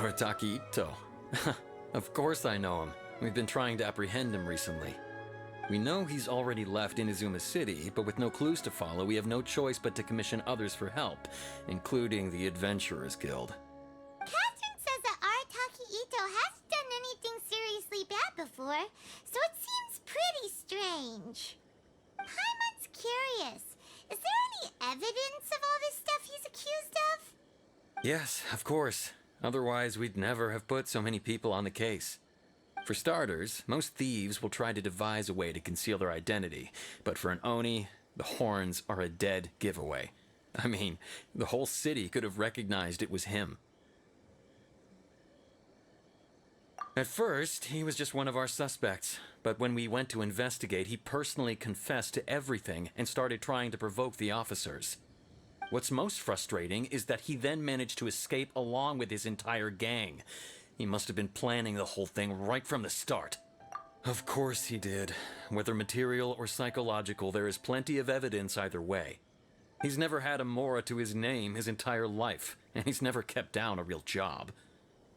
Arataki Itto. Of course I know him. We've been trying to apprehend him recently. We know he's already left Inazuma City, but with no clues to follow, we have no choice but to commission others for help, including the Adventurers Guild. Catherine says that Arataki Itto hasn't done anything seriously bad before, so it seems pretty strange. Paimon's curious. Is there any evidence of all this stuff he's accused of? Yes, of course. Otherwise, we'd never have put so many people on the case. For starters, most thieves will try to devise a way to conceal their identity, but for an Oni, the horns are a dead giveaway. I mean, the whole city could have recognized it was him. At first, he was just one of our suspects, but when we went to investigate, he personally confessed to everything and started trying to provoke the officers. What's most frustrating is that he then managed to escape along with his entire gang. He must have been planning the whole thing right from the start. Of course he did. Whether material or psychological, there is plenty of evidence either way. He's never had a Mora to his name his entire life, and he's never kept down a real job.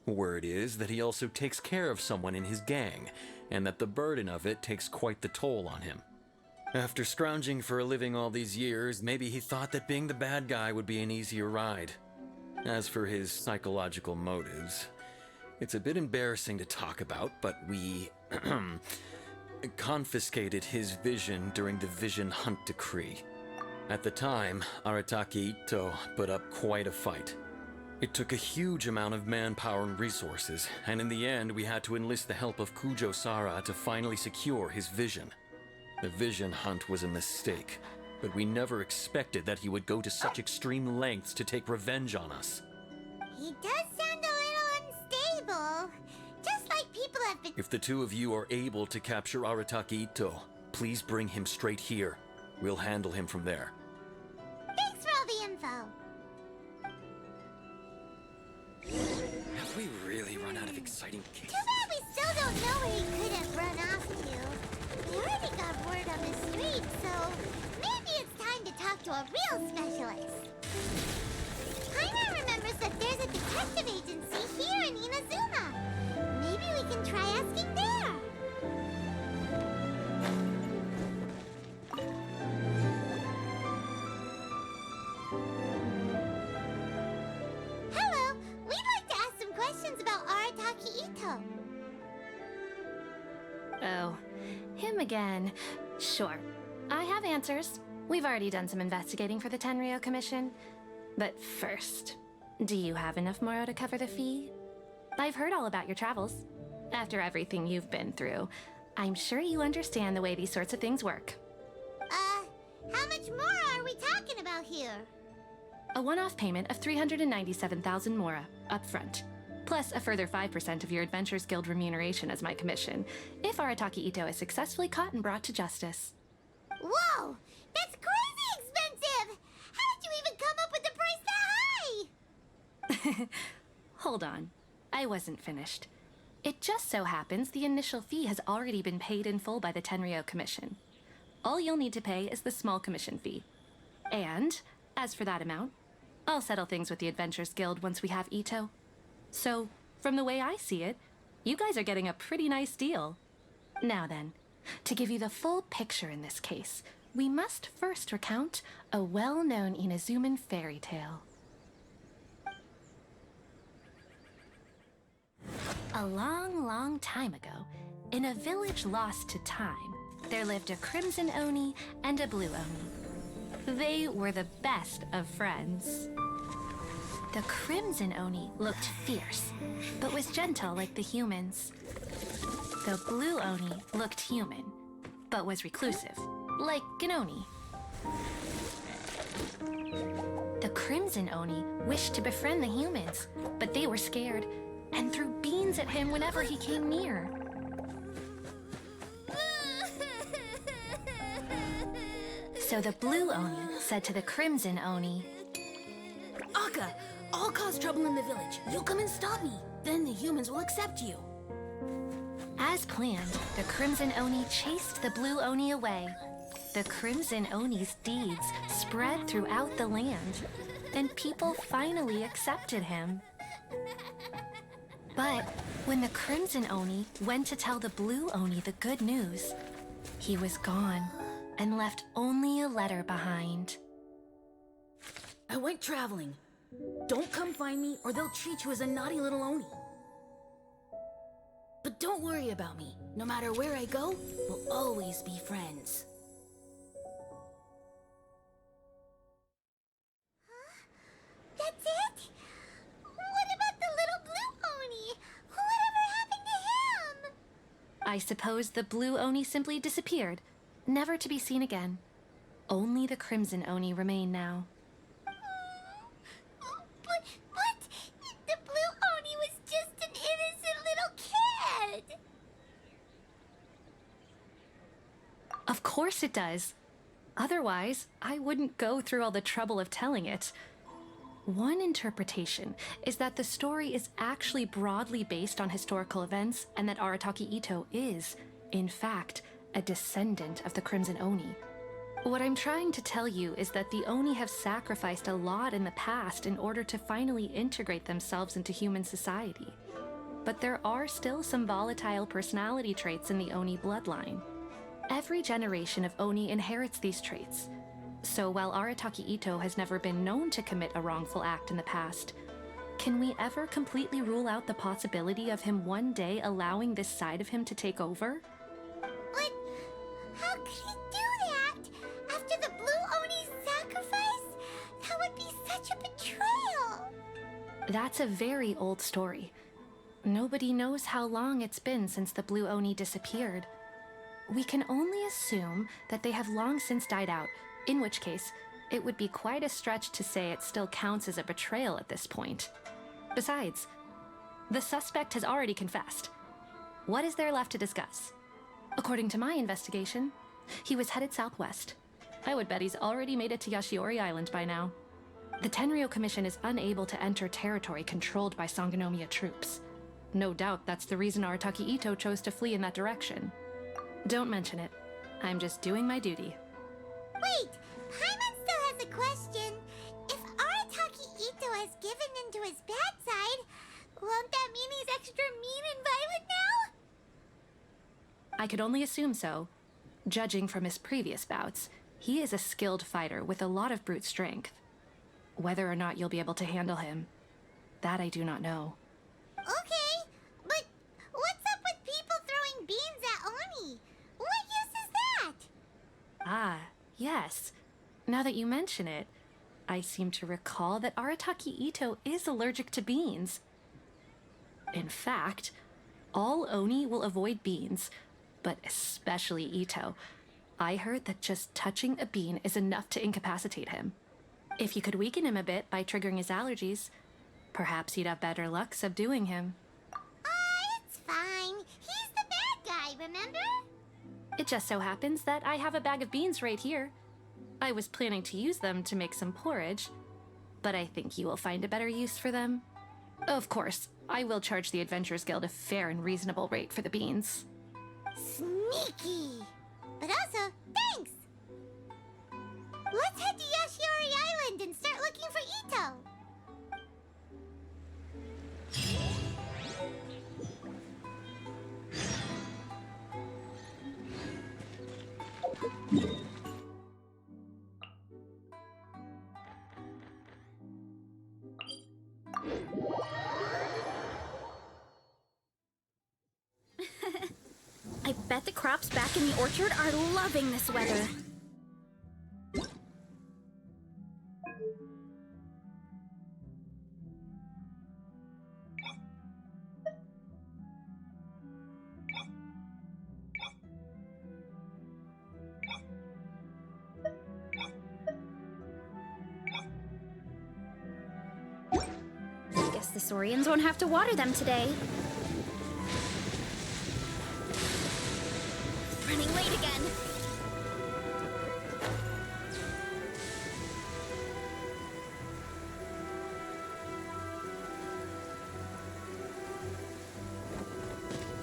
Word is that he also takes care of someone in his gang, and that the burden of it takes quite the toll on him. After scrounging for a living all these years, maybe he thought that being the bad guy would be an easier ride. As for his psychological motives, it's a bit embarrassing to talk about, but we confiscated his vision during the Vision Hunt Decree. At the time, Arataki Itto put up quite a fight. It took a huge amount of manpower and resources, and in the end we had to enlist the help of Kujo-Sara to finally secure his vision. The Vision Hunt was a mistake, but we never expected that he would go to such extreme lengths to take revenge on us. He does sound a little unstable. Just like people have been... If the two of you are able to capture Arataki Itto, please bring him straight here. We'll handle him from there. Thanks for all the info. Have we really run out of exciting cases? Too bad we still don't know where he could have run off to. We already got word on the street, so maybe it's time to talk to a real specialist. Paimon remembers that there's a detective agency here in Inazuma. Maybe we can try asking there. Hello, we'd like to ask some questions about Arataki Itto. Oh, him again. Sure. I have answers. We've already done some investigating for the Tenryou Commission. But first, do you have enough Moro to cover the fee? I've heard all about your travels. After everything you've been through, I'm sure you understand the way these sorts of things work. How much more are we talking about here? A one-off payment of 397,000 Mora, up front. Plus a further 5% of your Adventurers Guild remuneration as my commission, if Arataki Itto is successfully caught and brought to justice. Whoa! That's crazy expensive! How did you even come up with the price that high? Hold on. I wasn't finished. It just so happens the initial fee has already been paid in full by the Tenryou Commission. All you'll need to pay is the small commission fee. And, as for that amount, I'll settle things with the Adventurers Guild once we have Itto. So, from the way I see it, you guys are getting a pretty nice deal. Now then, to give you the full picture in this case, we must first recount a well-known Inazuman fairy tale. A long, long time ago, in a village lost to time, there lived a Crimson Oni and a Blue Oni. They were the best of friends. The Crimson Oni looked fierce, but was gentle like the humans. The Blue Oni looked human, but was reclusive, like an Oni. The Crimson Oni wished to befriend the humans, but they were scared and threw beans at him whenever he came near. So the Blue Oni said to the Crimson Oni, Akka, I'll cause trouble in the village. You'll come and stop me. Then the humans will accept you. As planned, the Crimson Oni chased the Blue Oni away. The Crimson Oni's deeds spread throughout the land, and people finally accepted him. But when the Crimson Oni went to tell the Blue Oni the good news, he was gone and left only a letter behind. I went traveling. Don't come find me or they'll treat you as a naughty little Oni. But don't worry about me. No matter where I go, we'll always be friends. That's it? What about the little blue Oni? Whatever happened to him? I suppose the Blue Oni simply disappeared, never to be seen again. Only the Crimson Oni remain now. But the blue Oni was just an innocent little kid. Of course it does. Otherwise, I wouldn't go through all the trouble of telling it. One interpretation is that the story is actually broadly based on historical events and that Arataki Itto is, in fact, a descendant of the Crimson Oni. What I'm trying to tell you is that the Oni have sacrificed a lot in the past in order to finally integrate themselves into human society. But there are still some volatile personality traits in the Oni bloodline. Every generation of Oni inherits these traits. So while Arataki Itto has never been known to commit a wrongful act in the past, can we ever completely rule out the possibility of him one day allowing this side of him to take over? But how could he do that? After the blue Oni's sacrifice? That would be such a betrayal. That's a very old story. Nobody knows how long it's been since the Blue Oni disappeared. We can only assume that they have long since died out, in which case, it would be quite a stretch to say it still counts as a betrayal at this point. Besides, the suspect has already confessed. What is there left to discuss? According to my investigation, he was headed southwest. I would bet he's already made it to Yashiori Island by now. The Tenryou Commission is unable to enter territory controlled by Sangonomiya troops. No doubt that's the reason Arataki Itto chose to flee in that direction. Don't mention it. I'm just doing my duty. Wait, Paimon still has a question. If Arataki Itto has given in to his bad side, won't that mean he's extra mean and violent now? I could only assume so. Judging from his previous bouts, he is a skilled fighter with a lot of brute strength. Whether or not you'll be able to handle him, that I do not know. Okay, but what's up with people throwing beans at Oni? What use is that? Ah, yes. Now that you mention it, I seem to recall that Arataki Itto is allergic to beans. In fact, all Oni will avoid beans, but especially Itto. I heard that just touching a bean is enough to incapacitate him. If you could weaken him a bit by triggering his allergies, perhaps you'd have better luck subduing him. It's fine. He's the bad guy, remember? It just so happens that I have a bag of beans right here. I was planning to use them to make some porridge, but I think you will find a better use for them. Of course, I will charge the Adventurers Guild a fair and reasonable rate for the beans. Sneaky. But also, thanks. Let's head to Yashiori Island and start looking for Itto. I bet the crops back in the orchard are loving this weather. I guess the Saurians won't have to water them today. Running late again.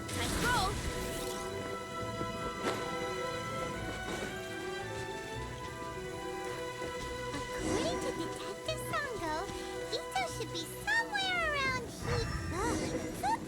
Time to roll. According to Detective Sango, Itto should be somewhere around here. Ugh, food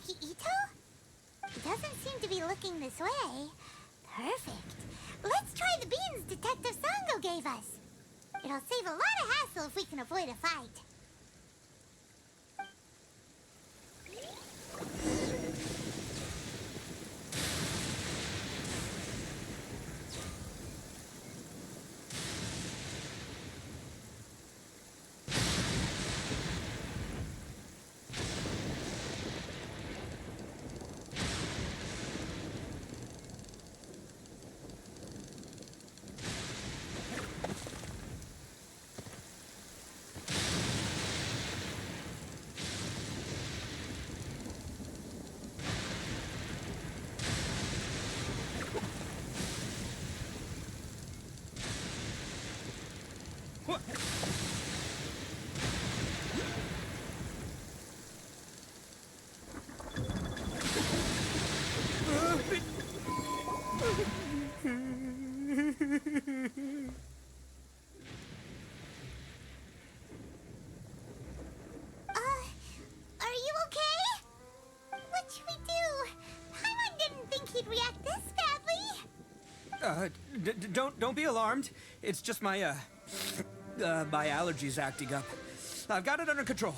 Arataki Itto? He doesn't seem to be looking this way. Perfect. Let's try the beans Detective Sango gave us. It'll save a lot of hassle if we can avoid a fight. Are you okay? What should we do? Paimon didn't think he'd react this badly. Don't be alarmed. It's just my my allergies acting up. I've got it under control.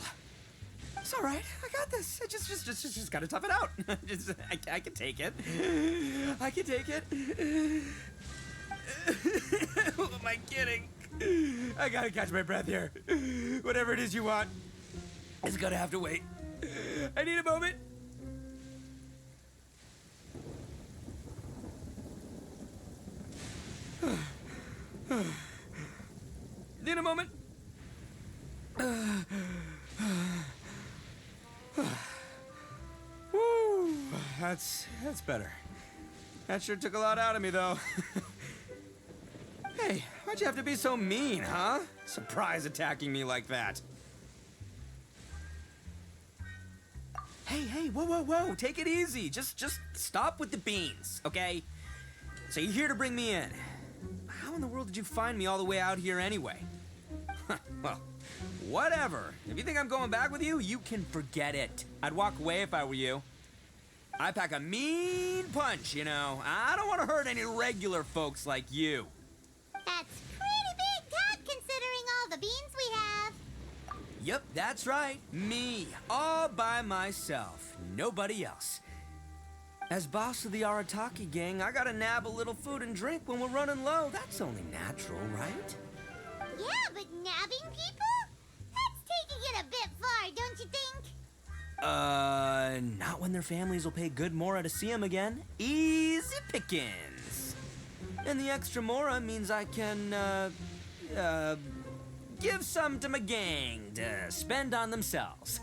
It's all right. I got this. I just gotta tough it out. I can take it. I can take it. Who am I kidding? I gotta catch my breath here. Whatever it is you want, it's gonna have to wait. I need a moment. Need a moment. Woo, that's better. That sure took a lot out of me, though. Hey, why'd you have to be so mean, huh? Surprise attacking me like that. Hey, whoa, take it easy. Just stop with the beans, okay? So you're here to bring me in. How in the world did you find me all the way out here anyway? Well, whatever. If you think I'm going back with you, you can forget it. I'd walk away if I were you. I pack a mean punch, you know. I don't want to hurt any regular folks like you. That's pretty big talk considering all the beans we have. Yep, that's right. Me, all by myself. Nobody else. As boss of the Arataki gang, I gotta nab a little food and drink when we're running low. That's only natural, right? Yeah, but nabbing people? That's taking it a bit far, don't you think? Not when their families will pay good mora to see them again. Easy pickings. And the extra mora means I can, give some to my gang to spend on themselves.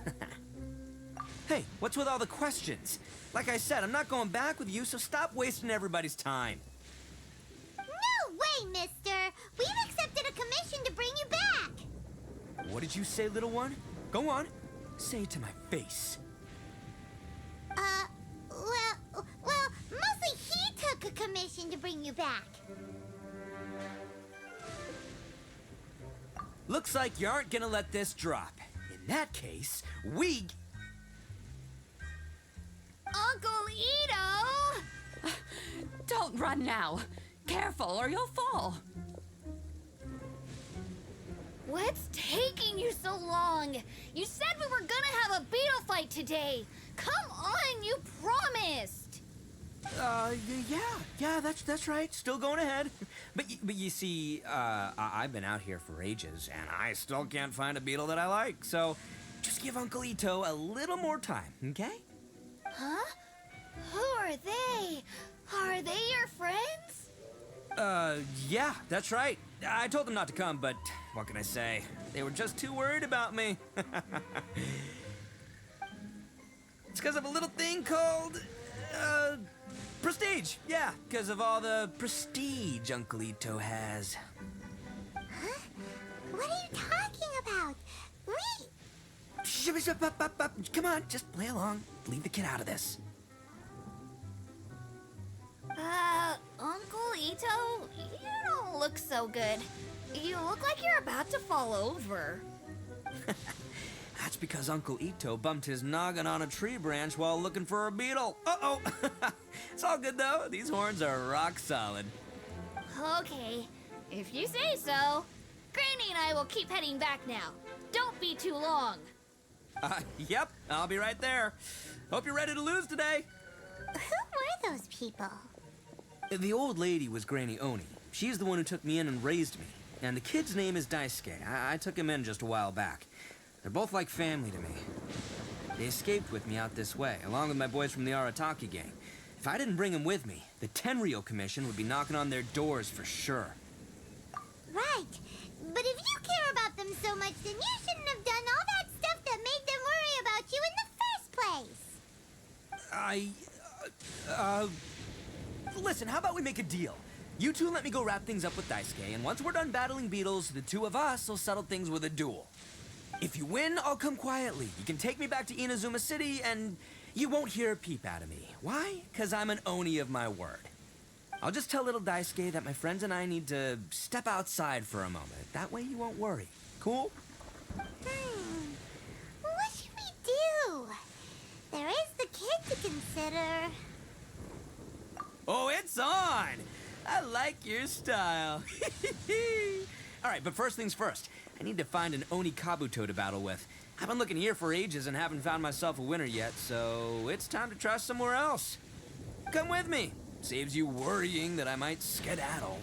Hey, what's with all the questions? Like I said, I'm not going back with you, so stop wasting everybody's time. No way, mister! We've accepted a commission to bring you back! What did you say, little one? Go on. Say it to my face. Well, mostly he took a commission to bring you back. Looks like you aren't gonna let this drop. In that case, we... Uncle Itto! Don't run now. Careful or you'll fall. What's taking you so long? You said we were gonna have a beetle fight today. Come on, you promised. Yeah, that's right. Still going ahead. But you see, I've been out here for ages, and I still can't find a beetle that I like. So just give Uncle Itto a little more time, okay? Huh? Who are they? Are they your friends? Yeah, that's right. I told them not to come, but what can I say? They were just too worried about me. It's because of a little thing called, prestige. Yeah, because of all the prestige Uncle Itto has. Huh? What are you talking about? Come on, just play along. Leave the kid out of this. Uncle Itto, you don't look so good. You look like you're about to fall over. That's because Uncle Itto bumped his noggin on a tree branch while looking for a beetle. Uh-oh! It's all good, though. These horns are rock solid. Okay, if you say so. Granny and I will keep heading back now. Don't be too long. Yep, I'll be right there. Hope you're ready to lose today. Who were those people? The old lady was Granny Oni. She's the one who took me in and raised me. And the kid's name is Daisuke. I took him in just a while back. They're both like family to me. They escaped with me out this way, along with my boys from the Arataki gang. If I didn't bring them with me, the Tenryou Commission would be knocking on their doors for sure. Right. But if you care about them so much, then you shouldn't have done all that stuff that made them worry about you in the first place. Listen, how about we make a deal? You two let me go wrap things up with Daisuke, and once we're done battling beetles, the two of us will settle things with a duel. If you win, I'll come quietly. You can take me back to Inazuma City, and you won't hear a peep out of me. Why? Because I'm an Oni of my word. I'll just tell little Daisuke that my friends and I need to step outside for a moment. That way you won't worry. Cool? What should we do? There is the kid to consider. Oh, it's on! I like your style. All right, but first things first. I need to find an Oni Kabuto to battle with. I've been looking here for ages and haven't found myself a winner yet, so it's time to try somewhere else. Come with me. Saves you worrying that I might skedaddle.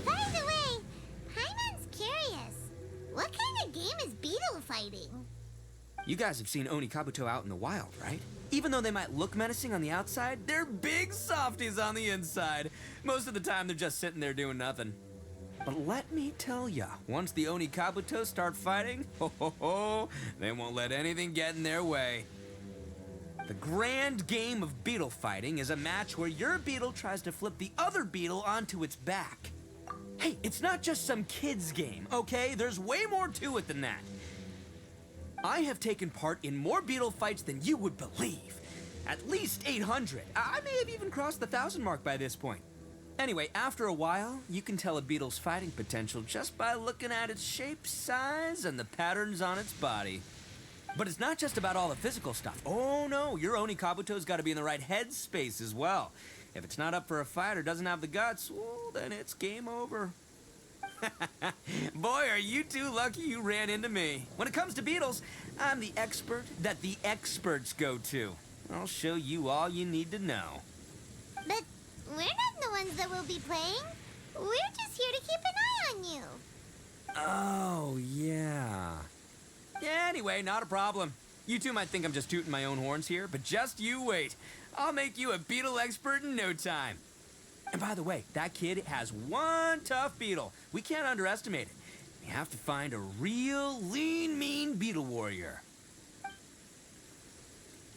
By the way, Paimon's curious. What kind of game is beetle fighting? You guys have seen Oni Kabuto out in the wild, right? Even though they might look menacing on the outside, they're big softies on the inside. Most of the time, they're just sitting there doing nothing. But let me tell ya, once the Oni Kabuto start fighting, they won't let anything get in their way. The grand game of beetle fighting is a match where your beetle tries to flip the other beetle onto its back. Hey, it's not just some kid's game, okay? There's way more to it than that. I have taken part in more beetle fights than you would believe. At least 800. I may have even crossed the 1,000 mark by this point. Anyway, after a while, you can tell a beetle's fighting potential just by looking at its shape, size, and the patterns on its body. But it's not just about all the physical stuff. Oh no, your Oni Kabuto's got to be in the right headspace as well. If it's not up for a fight or doesn't have the guts, well, then it's game over. Boy, are you two lucky you ran into me. When it comes to beetles, I'm the expert that the experts go to. I'll show you all you need to know. But we're not the ones that will be playing. We're just here to keep an eye on you. Oh, yeah. Anyway, not a problem. You two might think I'm just tooting my own horns here, but just you wait. I'll make you a beetle expert in no time. And by the way, that kid has one tough beetle. We can't underestimate it. We have to find a real lean, mean beetle warrior.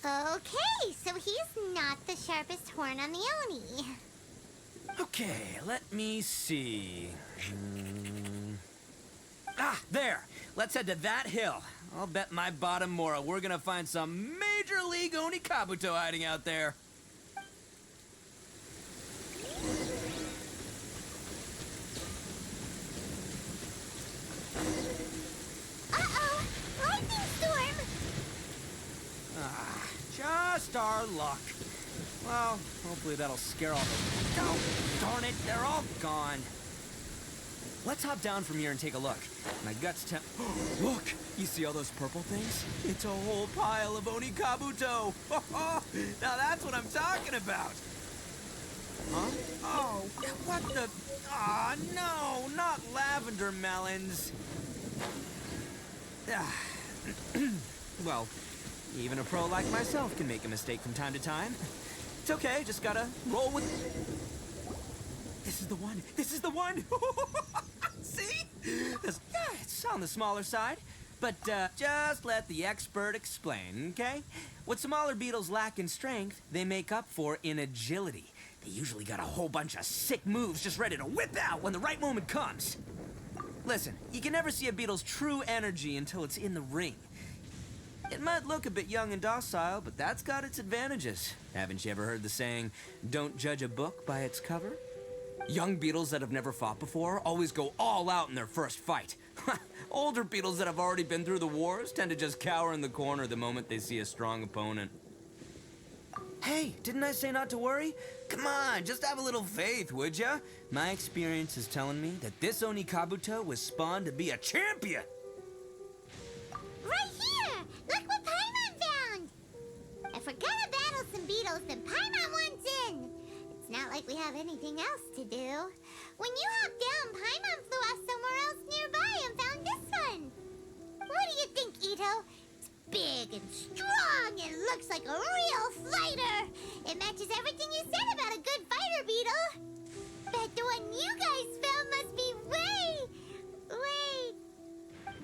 Okay, so he's not the sharpest horn on the Oni. Okay, let me see. There. Let's head to that hill. I'll bet my bottom Mora we're gonna find some major league Oni Kabuto hiding out there. Uh-oh! Lightning storm! Just our luck. Well, hopefully that'll scare all the... Oh, darn it, they're all gone. Let's hop down from here and take a look. My guts tell... Look! You see all those purple things? It's a whole pile of Oni Kabuto! Now that's what I'm talking about! Huh? Oh, what the... Aw, no! Not lavender melons! Well, even a pro like myself can make a mistake from time to time. It's okay, just gotta roll with... This is the one! This is the one! See? It's on the smaller side. But just let the expert explain, okay? What smaller beetles lack in strength, they make up for in agility. They usually got a whole bunch of sick moves just ready to whip out when the right moment comes. Listen, you can never see a beetle's true energy until it's in the ring. It might look a bit young and docile, but that's got its advantages. Haven't you ever heard the saying, don't judge a book by its cover? Young beetles that have never fought before always go all out in their first fight. Older beetles that have already been through the wars tend to just cower in the corner the moment they see a strong opponent. Hey, didn't I say not to worry? Come on, just have a little faith, would ya? My experience is telling me that this Oni Kabuto was spawned to be a champion. Right here! Look what Paimon found! If we're gonna battle some beetles, then Paimon wants in! It's not like we have anything else to do. When you hopped down, Paimon flew off somewhere else nearby and found this one! What do you think, Itto? It's big and strong and looks like a real fighter! It matches everything you said about a good fighter beetle! Bet the one you guys found must be way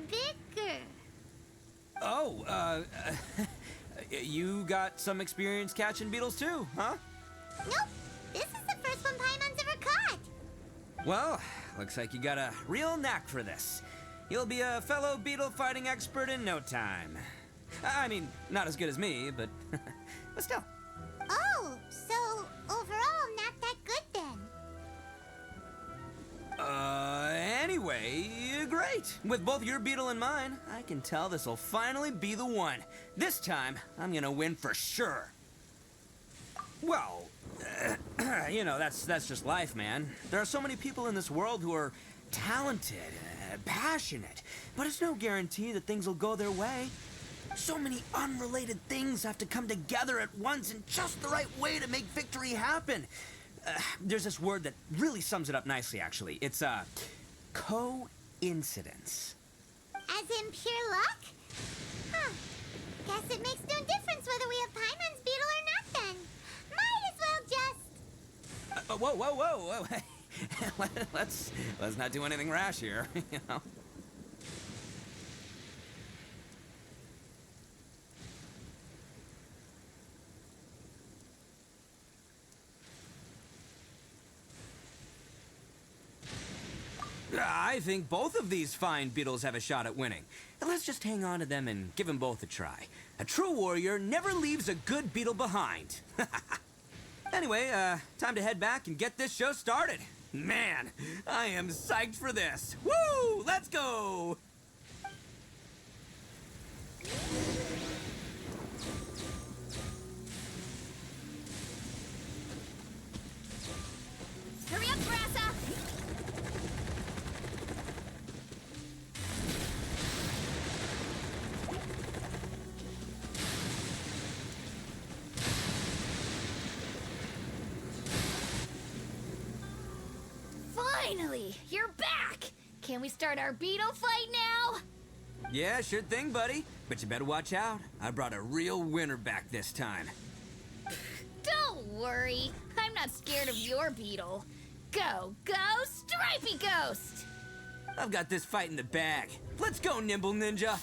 bigger. Oh, you got some experience catching beetles too, huh? Nope. This is the first one Paimon's ever caught. Well, looks like you got a real knack for this. You'll be a fellow beetle fighting expert in no time. I mean, not as good as me, but still. Oh, so overall not that good then. Anyway, great. With both your beetle and mine, I can tell this'll finally be the one. This time, I'm gonna win for sure. Well, you know, that's just life, man. There are so many people in this world who are talented, passionate, but it's no guarantee that things will go their way. So many unrelated things have to come together at once in just the right way to make victory happen. There's this word that really sums it up nicely, actually. It's, coincidence. As in pure luck? Huh. Guess it makes no difference whether we have Paimon's beetle or not then. Might as well just... Whoa. let's not do anything rash here, you know? I think both of these fine beetles have a shot at winning. Let's just hang on to them and give them both a try. A true warrior never leaves a good beetle behind. Anyway, time to head back and get this show started. Man, I am psyched for this. Woo! Let's go! Hurry up, Grassa! Finally, you're back! Can we start our beetle fight now? Yeah, sure thing, buddy. But you better watch out. I brought a real winner back this time. Don't worry, I'm not scared of your beetle. Go, Stripey Ghost! I've got this fight in the bag. Let's go, Nimble Ninja!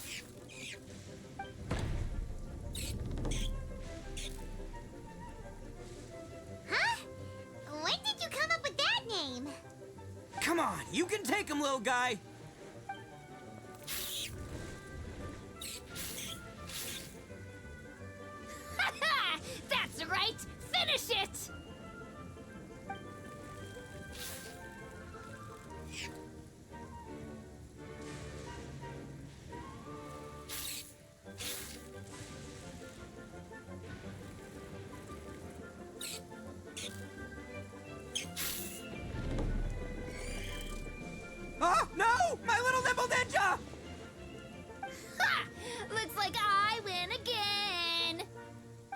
Huh? When did you come up with that name? Come on, you can take him, little guy! That's right! Finish it! Oh, no! My little Nimble Ninja! Ha! Looks like I win again!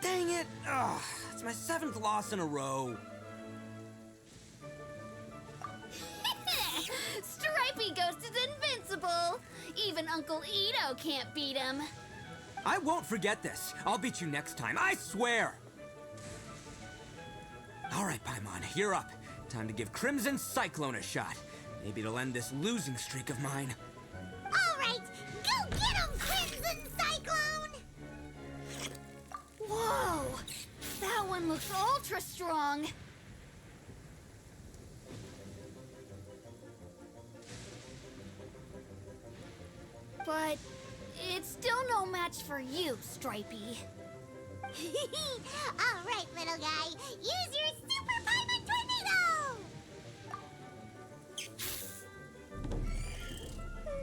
Dang it! Ugh, it's my 7th loss in a row. Stripey Ghost is invincible! Even Uncle Itto can't beat him. I won't forget this. I'll beat you next time, I swear! All right, Paimon, you're up. Time to give Crimson Cyclone a shot. Maybe it'll end this losing streak of mine. All right, go get him, Crimson Cyclone! Whoa! That one looks ultra strong. But it's still no match for you, Stripey. All right, little guy. Use your super Paimon tornado!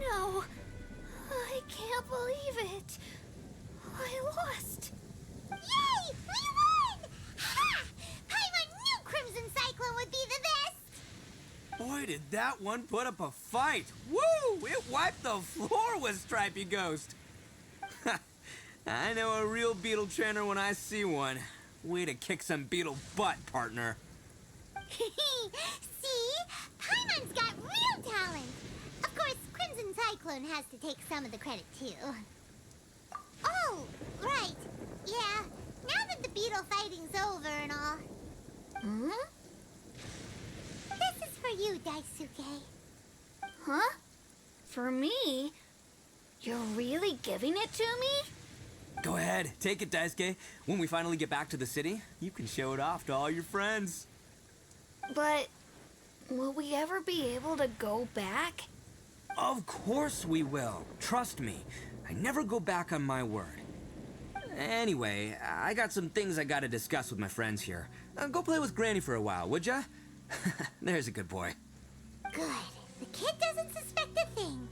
No, I can't believe it. I lost. Yay! We won! Ha! Paimon knew Crimson Cyclone would be the best! Boy, did that one put up a fight. Woo! It wiped the floor with Stripey Ghost. I know a real beetle trainer when I see one. Way to kick some beetle butt, partner. See? Paimon's got real talent! Of course, Crimson Cyclone has to take some of the credit, too. Oh, right. Yeah, now that the beetle fighting's over and all. Hmm? This is for you, Daisuke. Huh? For me? You're really giving it to me? Go ahead, take it, Daisuke. When we finally get back to the city, you can show it off to all your friends. But will we ever be able to go back? Of course we will. Trust me. I never go back on my word. Anyway, I got some things I gotta discuss with my friends here. Go play with Granny for a while, would ya? There's a good boy. Good. The kid doesn't suspect a thing.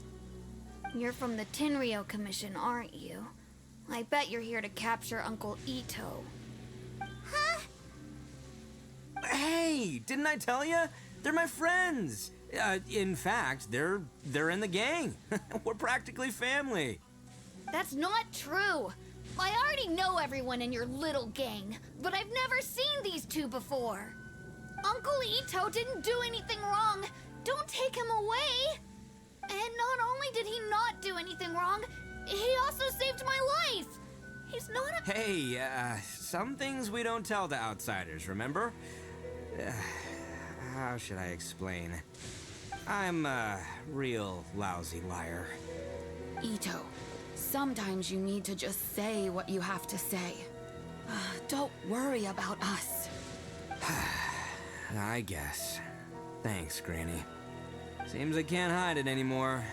You're from the Tenryo Commission, aren't you? I bet you're here to capture Uncle Itto. Huh? Hey, didn't I tell ya? They're my friends. In fact, they're in the gang. We're practically family. That's not true. I already know everyone in your little gang, but I've never seen these two before. Uncle Itto didn't do anything wrong. Don't take him away. And not only did he not do anything wrong, he also saved my life. He's not a... Hey, some things we don't tell to outsiders, remember? How should I explain? I'm a real lousy liar. Itto, sometimes you need to just say what you have to say. Don't worry about us. I guess. Thanks, Granny. Seems I can't hide it anymore.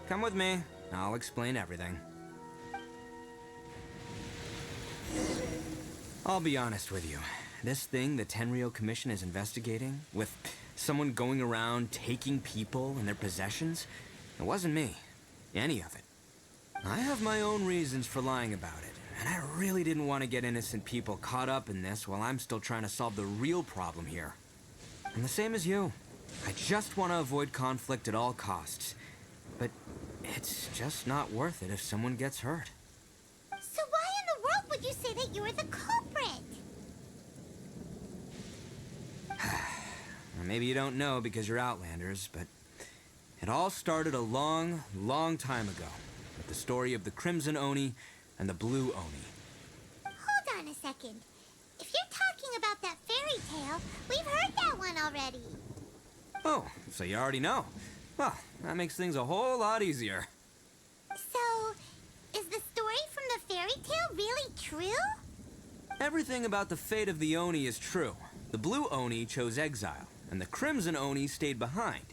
Come with me. I'll explain everything. I'll be honest with you. This thing the Tenryo Commission is investigating, with someone going around taking people and their possessions, it wasn't me. Any of it. I have my own reasons for lying about it, and I really didn't want to get innocent people caught up in this while I'm still trying to solve the real problem here. And the same as you. I just want to avoid conflict at all costs. But it's just not worth it if someone gets hurt. So why in the world would you say that you were the culprit? Or maybe you don't know because you're Outlanders, but it all started a long, long time ago with the story of the Crimson Oni and the Blue Oni. Hold on a second. If you're talking about that fairy tale, we've heard that one already. Oh, so you already know. Well, that makes things a whole lot easier. So, is the story from the fairy tale really true? Everything about the fate of the Oni is true. The Blue Oni chose exile, and the Crimson Oni stayed behind.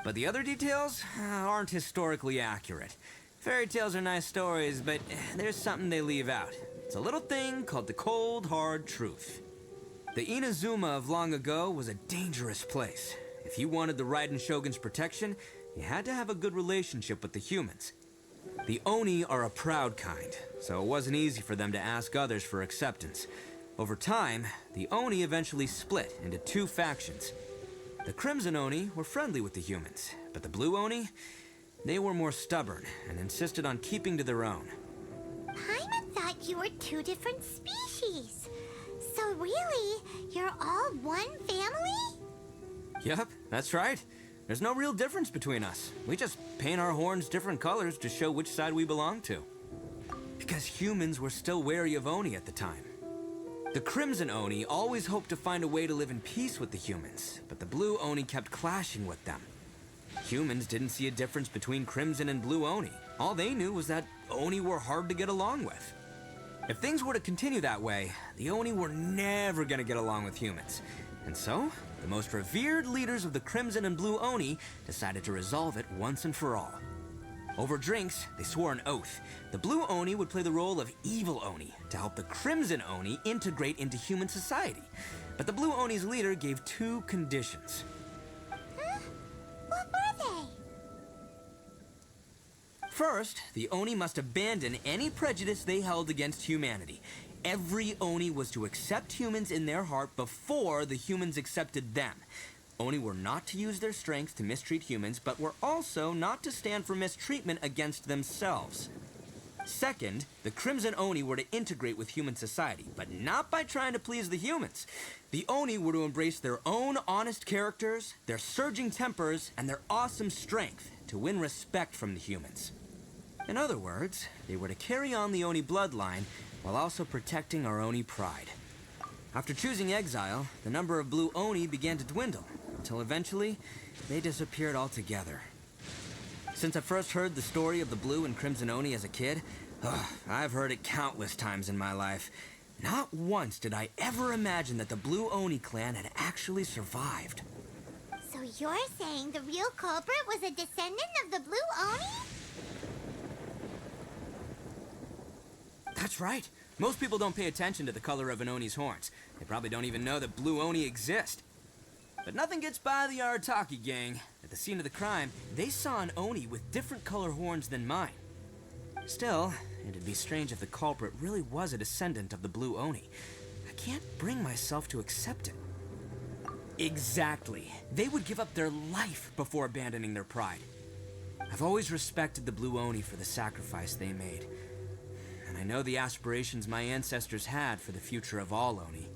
But the other details aren't historically accurate. Fairy tales are nice stories, but there's something they leave out. It's a little thing called the cold, hard truth. The Inazuma of long ago was a dangerous place. If you wanted the Raiden Shogun's protection, you had to have a good relationship with the humans. The Oni are a proud kind, so it wasn't easy for them to ask others for acceptance. Over time, the Oni eventually split into two factions. The Crimson Oni were friendly with the humans, but the Blue Oni, they were more stubborn and insisted on keeping to their own. Paimon thought you were two different species. So really, you're all one family? Yep, that's right. There's no real difference between us. We just paint our horns different colors to show which side we belong to. Because humans were still wary of Oni at the time. The Crimson Oni always hoped to find a way to live in peace with the humans, but the Blue Oni kept clashing with them. Humans didn't see a difference between Crimson and Blue Oni. All they knew was that Oni were hard to get along with. If things were to continue that way, the Oni were never gonna get along with humans. And so, the most revered leaders of the Crimson and Blue Oni decided to resolve it once and for all. Over drinks, they swore an oath. The Blue Oni would play the role of Evil Oni to help the Crimson Oni integrate into human society. But the Blue Oni's leader gave 2 conditions. Huh? What were they? First, the Oni must abandon any prejudice they held against humanity. Every Oni was to accept humans in their heart before the humans accepted them. Oni were not to use their strength to mistreat humans, but were also not to stand for mistreatment against themselves. Second, the Crimson Oni were to integrate with human society, but not by trying to please the humans. The Oni were to embrace their own honest characters, their surging tempers, and their awesome strength to win respect from the humans. In other words, they were to carry on the Oni bloodline while also protecting our Oni pride. After choosing exile, the number of Blue Oni began to dwindle, until eventually, they disappeared altogether. Since I first heard the story of the Blue and Crimson Oni as a kid, I've heard it countless times in my life. Not once did I ever imagine that the Blue Oni clan had actually survived. So you're saying the real culprit was a descendant of the Blue Oni? That's right. Most people don't pay attention to the color of an Oni's horns. They probably don't even know that Blue Oni exist. But nothing gets by the Arataki gang. At the scene of the crime, they saw an Oni with different color horns than mine. Still, it'd be strange if the culprit really was a descendant of the Blue Oni. I can't bring myself to accept it. Exactly. They would give up their life before abandoning their pride. I've always respected the Blue Oni for the sacrifice they made. And I know the aspirations my ancestors had for the future of all Oni.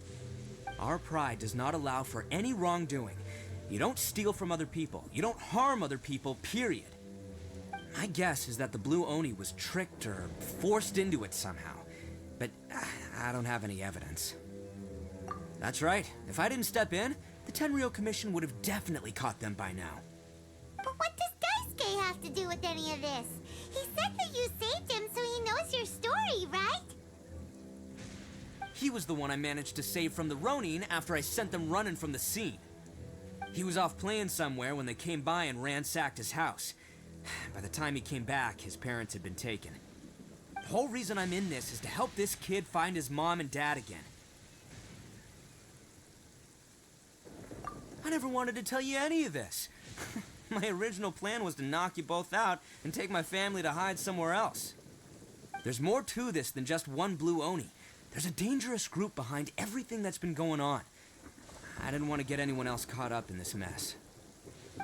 Our pride does not allow for any wrongdoing. You don't steal from other people. You don't harm other people, period. My guess is that the Blue Oni was tricked or forced into it somehow. But I don't have any evidence. That's right. If I didn't step in, the Tenryo Commission would have definitely caught them by now. But what does Daisuke have to do with any of this? He said that you saved him so he knows your story, right? He was the one I managed to save from the Ronin after I sent them running from the scene. He was off playing somewhere when they came by and ransacked his house. By the time he came back, his parents had been taken. The whole reason I'm in this is to help this kid find his mom and dad again. I never wanted to tell you any of this. My original plan was to knock you both out and take my family to hide somewhere else. There's more to this than just one Blue Oni. There's a dangerous group behind everything that's been going on. I didn't want to get anyone else caught up in this mess.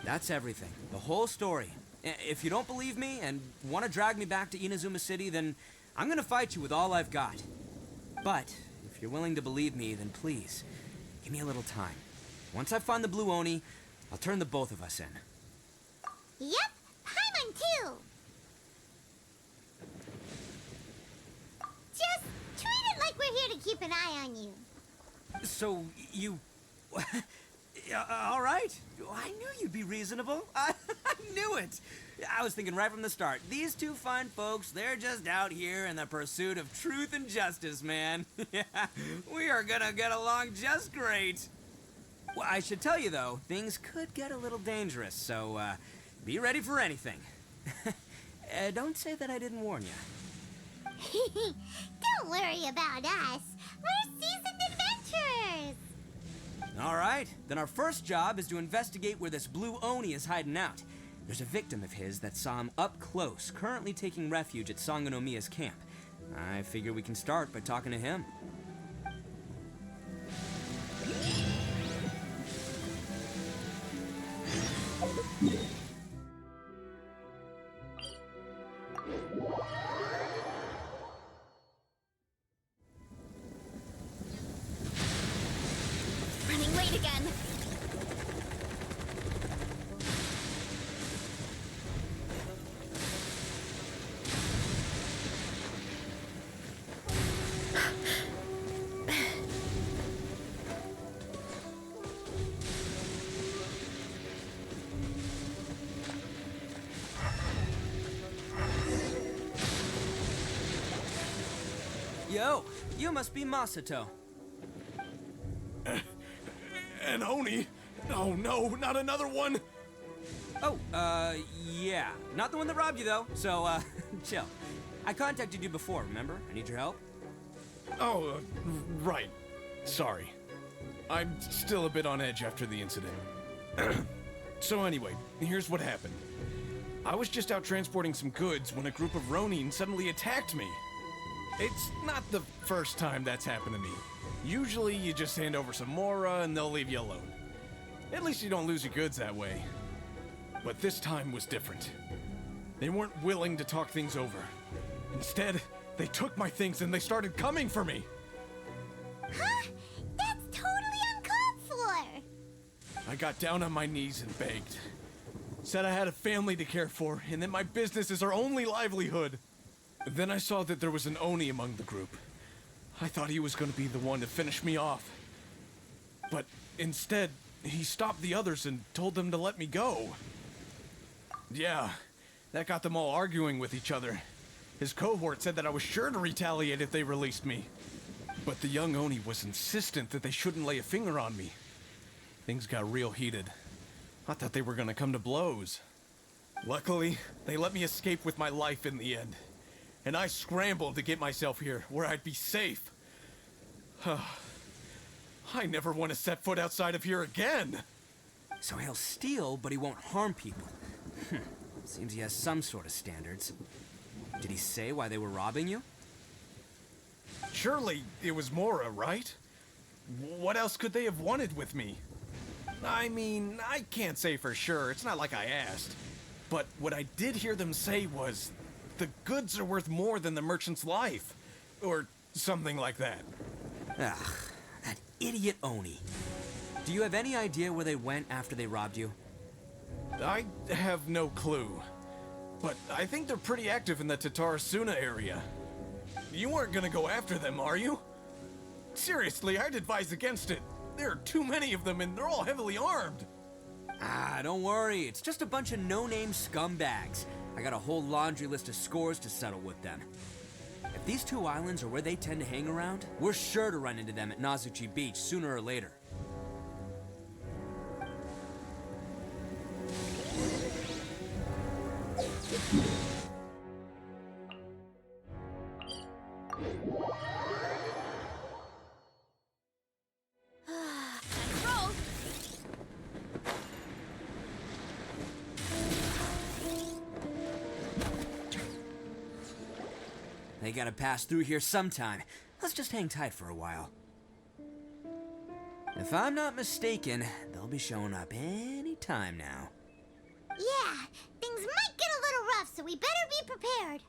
That's everything. The whole story. If you don't believe me and want to drag me back to Inazuma City, then I'm going to fight you with all I've got. But if you're willing to believe me, then please, give me a little time. Once I find the Blue Oni, I'll turn the both of us in. Yep, Paimon too. Just treat it like we're here to keep an eye on you. So, you... all right. I knew you'd be reasonable. I knew it. I was thinking right from the start. These two fine folks, they're just out here in the pursuit of truth and justice, man. Yeah, we are gonna get along just great. Well, I should tell you, though, things could get a little dangerous, so, be ready for anything. Don't say that I didn't warn you. Don't worry about us. We're seasoned adventurers. All right, then our first job is to investigate where this Blue Oni is hiding out. There's a victim of his that saw him up close, currently taking refuge at Sangonomiya's camp. I figure we can start by talking to him. Running late again. Yo, you must be Masato. An Oni? Oh no, not another one! Oh, yeah. Not the one that robbed you, though, so, chill. I contacted you before, remember? I need your help. Oh, right. Sorry. I'm still a bit on edge after the incident. So anyway, here's what happened. I was just out transporting some goods when a group of Ronin suddenly attacked me. It's not the first time that's happened to me. Usually you just hand over some Mora and they'll leave you alone. At least you don't lose your goods that way. But this time was different. They weren't willing to talk things over. Instead, they took my things and they started coming for me. Huh? That's totally uncalled for! I got down on my knees and begged. Said I had a family to care for and that my business is our only livelihood. Then I saw that there was an Oni among the group. I thought he was going to be the one to finish me off. But instead, he stopped the others and told them to let me go. Yeah, that got them all arguing with each other. His cohort said that I was sure to retaliate if they released me. But the young Oni was insistent that they shouldn't lay a finger on me. Things got real heated. I thought they were gonna come to blows. Luckily, they let me escape with my life in the end. And I scrambled to get myself here, where I'd be safe. I never want to set foot outside of here again! So he'll steal, but he won't harm people. Seems he has some sort of standards. Did he say why they were robbing you? Surely it was Mora, right? What else could they have wanted with me? I mean, I can't say for sure. It's not like I asked. But what I did hear them say was, the goods are worth more than the merchant's life. Or something like that. Ugh, that idiot Oni. Do you have any idea where they went after they robbed you? I have no clue. But I think they're pretty active in the Tatarasuna area. You weren't gonna go after them, are you? Seriously, I'd advise against it. There are too many of them and they're all heavily armed. Ah, don't worry. It's just a bunch of no-name scumbags. I got a whole laundry list of scores to settle with them. If these two islands are where they tend to hang around, we're sure to run into them at Nazuchi Beach sooner or later. They gotta pass through here sometime. Let's just hang tight for a while. If I'm not mistaken, they'll be showing up any time now. Yeah, things might get a little rough, so we better be prepared.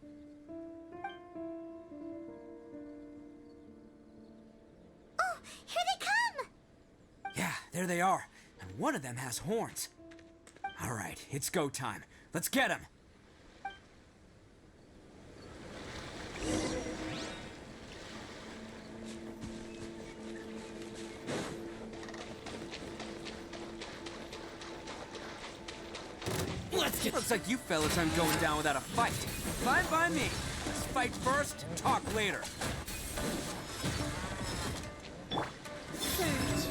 Oh, here they come! Yeah, there they are. And one of them has horns. All right, it's go time. Let's get him! Looks like you fellas aren't going down without a fight. Fine by me. Let's fight first, talk later. Surge.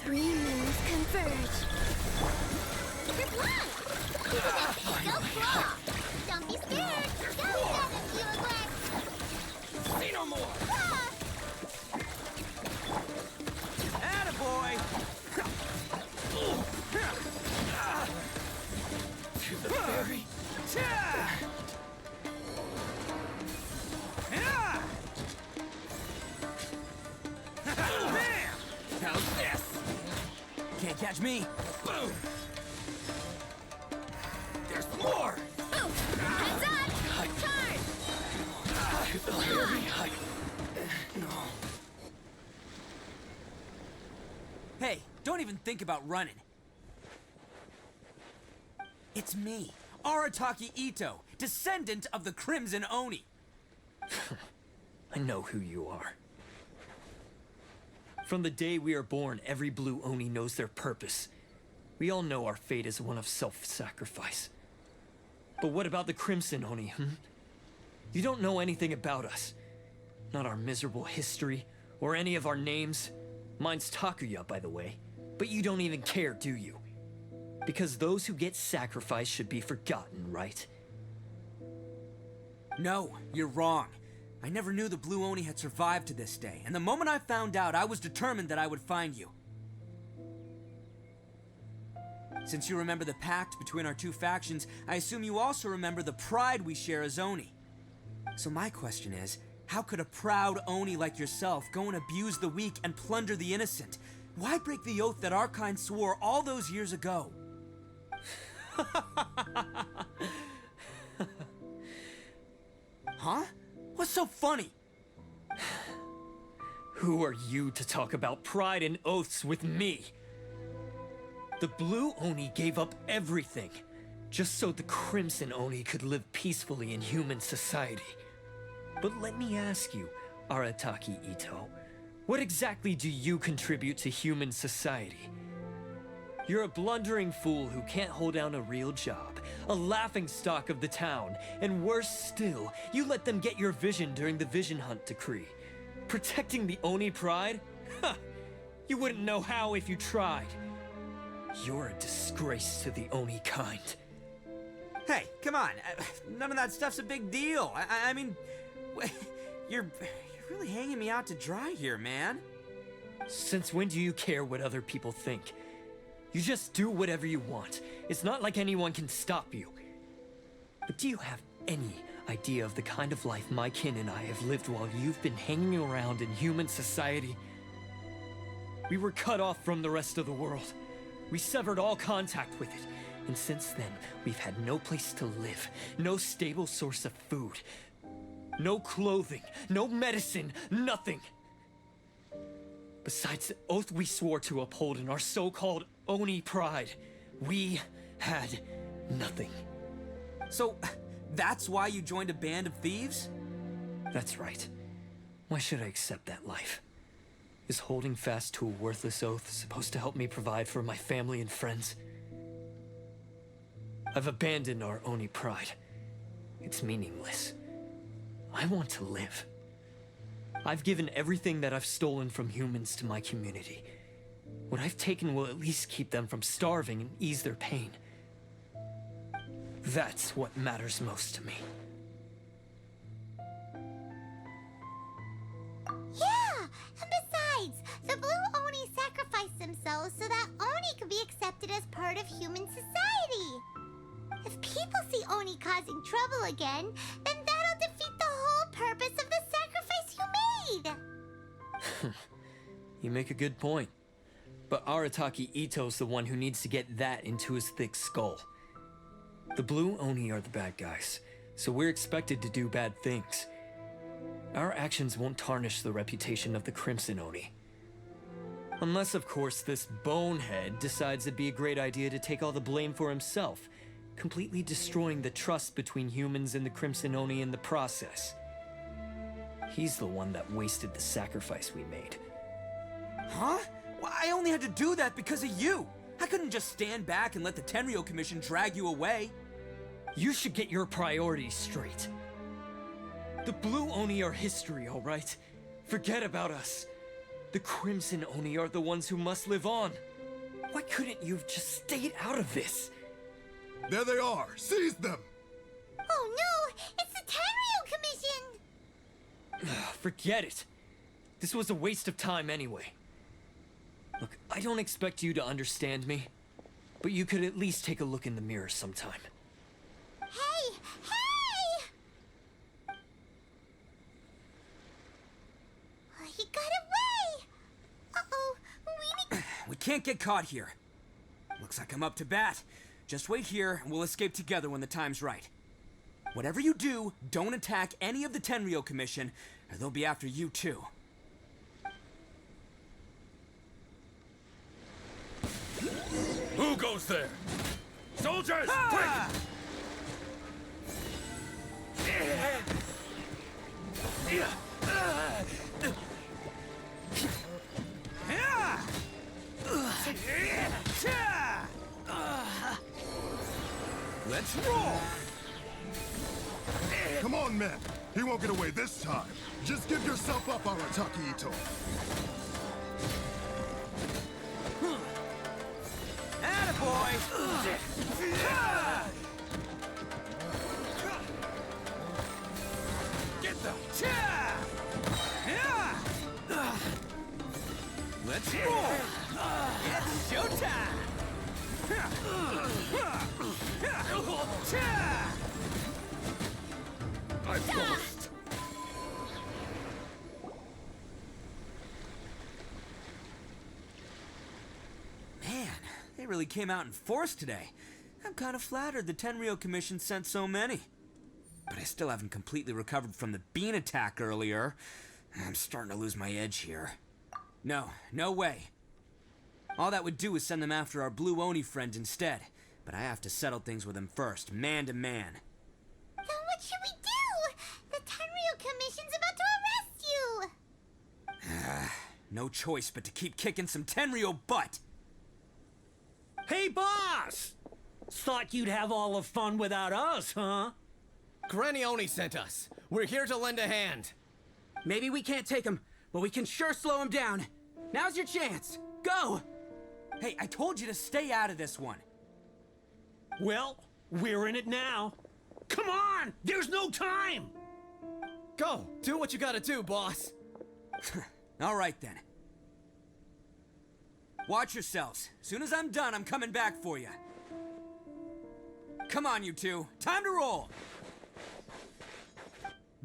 3 moons converge. Good luck! Go claw! Don't be scared! Go ahead and feel aggressive! Say no more! Ah! Attaboy! To the very... How's this? Can't catch me. Boom! There's more! Heads up! Charge! To the very height. No. Hey, don't even think about running. It's me, Arataki Itto, descendant of the Crimson Oni. I know who you are. From the day we are born, every blue Oni knows their purpose. We all know our fate is one of self-sacrifice. But what about the Crimson Oni, You don't know anything about us. Not our miserable history, or any of our names. Mine's Takuya, by the way. But you don't even care, do you? Because those who get sacrificed should be forgotten, right? No, you're wrong. I never knew the Blue Oni had survived to this day, and the moment I found out, I was determined that I would find you. Since you remember the pact between our two factions, I assume you also remember the pride we share as Oni. So my question is, how could a proud Oni like yourself go and abuse the weak and plunder the innocent? Why break the oath that our kind swore all those years ago? Huh? What's so funny? Who are you to talk about pride and oaths with me? The Blue Oni gave up everything, just so the Crimson Oni could live peacefully in human society. But let me ask you, Arataki Itto, what exactly do you contribute to human society? You're a blundering fool who can't hold down a real job, a laughingstock of the town, and worse still, you let them get your vision during the Vision Hunt decree. Protecting the Oni pride? Ha! You wouldn't know how if you tried. You're a disgrace to the Oni kind. Hey, come on. None of that stuff's a big deal. I mean, you're really hanging me out to dry here, man. Since when do you care what other people think? You just do whatever you want. It's not like anyone can stop you. But do you have any idea of the kind of life my kin and I have lived while you've been hanging around in human society? We were cut off from the rest of the world. We severed all contact with it. And since then, we've had no place to live, no stable source of food, no clothing, no medicine, nothing. Besides the oath we swore to uphold in our so-called Oni pride, we had nothing. So, that's why you joined a band of thieves? That's right. Why should I accept that life? Is holding fast to a worthless oath supposed to help me provide for my family and friends? I've abandoned our Oni pride. It's meaningless. I want to live. I've given everything that I've stolen from humans to my community. What I've taken will at least keep them from starving and ease their pain. That's what matters most to me. Yeah, and besides, the Blue Oni sacrificed themselves so that Oni could be accepted as part of human society. If people see Oni causing trouble again, then that'll defeat the whole purpose of the sacrifice you made. You make a good point. But Arataki Itto's the one who needs to get that into his thick skull. The Blue Oni are the bad guys, so we're expected to do bad things. Our actions won't tarnish the reputation of the Crimson Oni. Unless, of course, this bonehead decides it'd be a great idea to take all the blame for himself, completely destroying the trust between humans and the Crimson Oni in the process. He's the one that wasted the sacrifice we made. Huh? Well, I only had to do that because of you. I couldn't just stand back and let the Tenryo Commission drag you away. You should get your priorities straight. The Blue Oni are history, all right? Forget about us. The Crimson Oni are the ones who must live on. Why couldn't you have just stayed out of this? There they are! Seize them! Oh no! It's the Tenryo Commission! Forget it. This was a waste of time anyway. Look, I don't expect you to understand me, but you could at least take a look in the mirror sometime. Hey! Hey! He got away! Uh-oh, We can't get caught here. Looks like I'm up to bat. Just wait here, and we'll escape together when the time's right. Whatever you do, don't attack any of the Tenryo Commission, or they'll be after you too. Who goes there? Soldiers! Ah! Let's roll! Come on, men. He won't get away this time. Just give yourself up, Arataki Itto. Attaboy! Get them! Let's roll! It's showtime! I've lost. Man, they really came out in force today. I'm kind of flattered the Tenryo Commission sent so many. But I still haven't completely recovered from the bean attack earlier. I'm starting to lose my edge here. No way. All that would do is send them after our Blue Oni friend instead. But I have to settle things with him first, man to man. Then what should we do? The Tenryo Commission's about to arrest you! No choice but to keep kicking some Tenryo butt! Hey, boss! Thought you'd have all the fun without us, huh? Granny Oni sent us. We're here to lend a hand. Maybe we can't take him, but we can sure slow him down. Now's your chance. Go! Hey, I told you to stay out of this one. Well, we're in it now. Come on! There's no time! Go! Do what you gotta do, boss. All right, then. Watch yourselves. As soon as I'm done, I'm coming back for you. Come on, you two. Time to roll!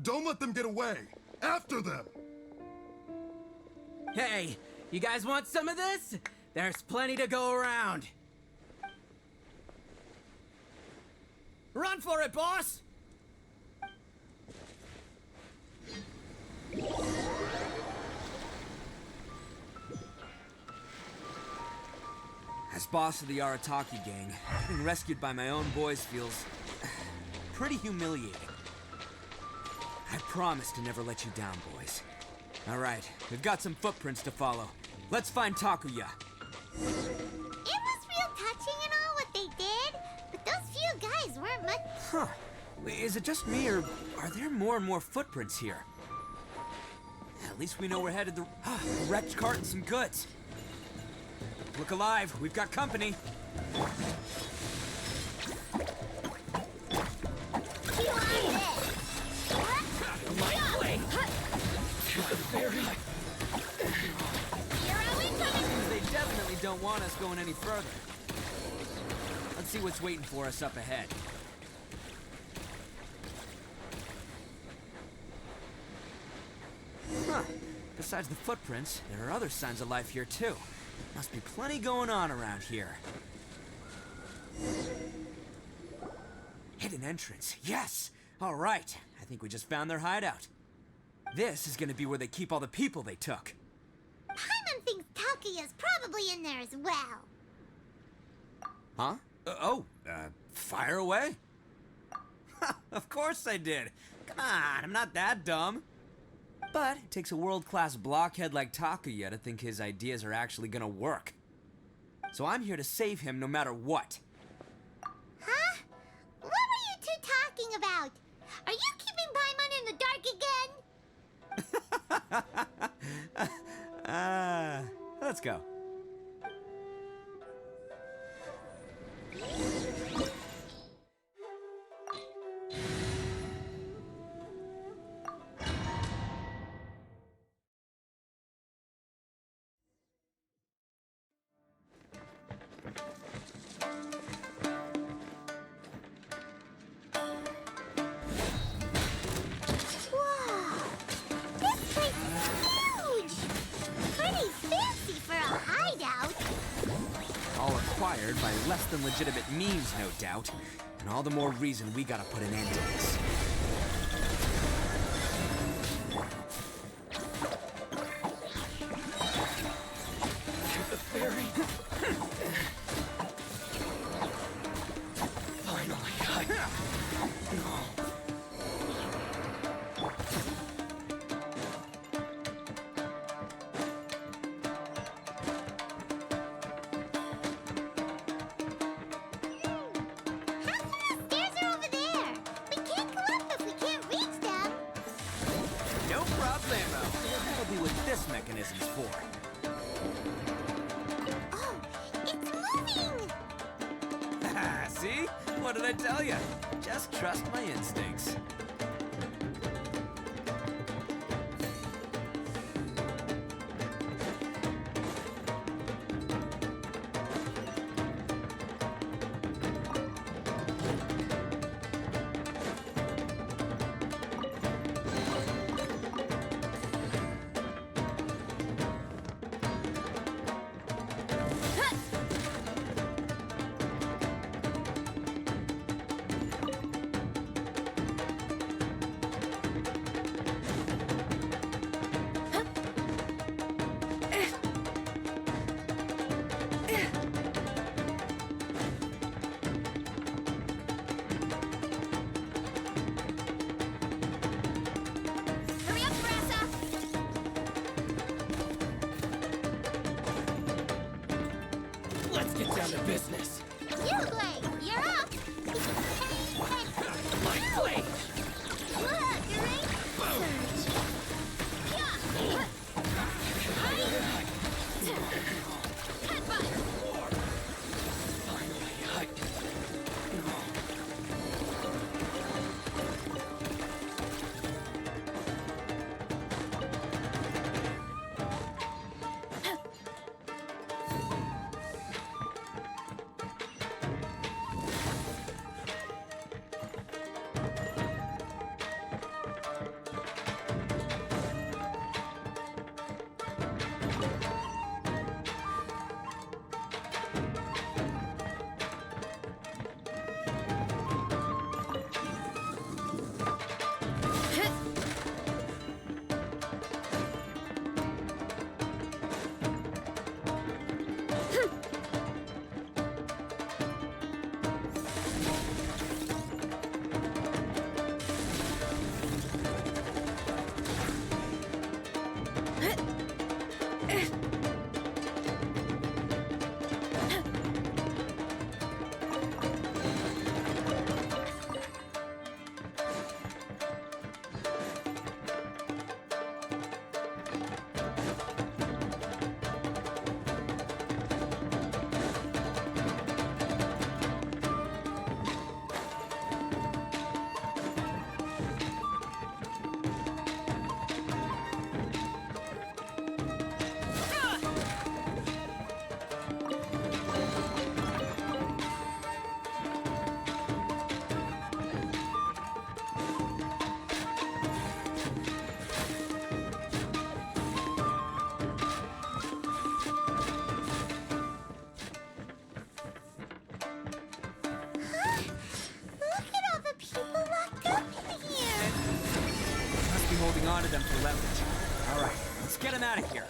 Don't let them get away! After them! Hey, you guys want some of this? There's plenty to go around. Run for it, boss! As boss of the Arataki gang, getting rescued by my own boys feels pretty humiliating. I promise to never let you down, boys. All right, we've got some footprints to follow. Let's find Takuya. It was real touching and all what they did, but those few guys weren't much. Huh. Is it just me, or are there more and more footprints here? At least we know we're headed the wrecked cart and some goods. Look alive, we've got company. They definitely don't want us going any further. Let's see what's waiting for us up ahead. Huh. Besides the footprints, there are other signs of life here too. Must be plenty going on around here. Hidden entrance. Yes! All right. I think we just found their hideout. This is gonna be where they keep all the people they took. Paimon thinks Takuya's probably in there as well. Huh? Fire away? Of course I did. Come on, I'm not that dumb. But it takes a world-class blockhead like Takuya to think his ideas are actually gonna work. So I'm here to save him no matter what. Huh? What were you two talking about? Are you keeping Paimon in the dark again? Let's go. Acquired by less than legitimate means, no doubt. And all the more reason we gotta put an end to this. The ferry. Finally, this mechanism's for. Oh, it's moving! See? What did I tell you? Just trust my instincts. Hurry up, Brassa! Let's get down to business. You, Blade, you're up. My blade! Look, you're right. Holding on to them for leverage. All right, let's get him out of here.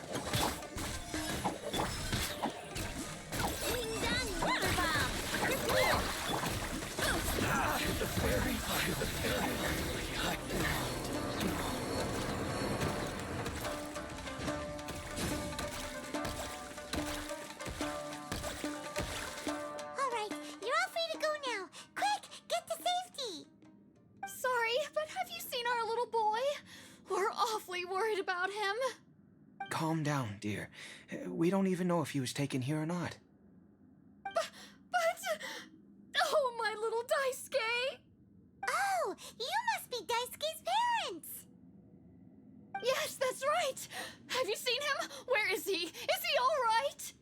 All right, you're all free to go now. Quick, get to safety. Sorry, but have you seen our little boy? We're awfully worried about him. Calm down, dear. We don't even know if he was taken here or not. But... Oh, my little Daisuke! Oh, you must be Daisuke's parents. Yes, that's right! Have you seen him? Where is he? Is he all right?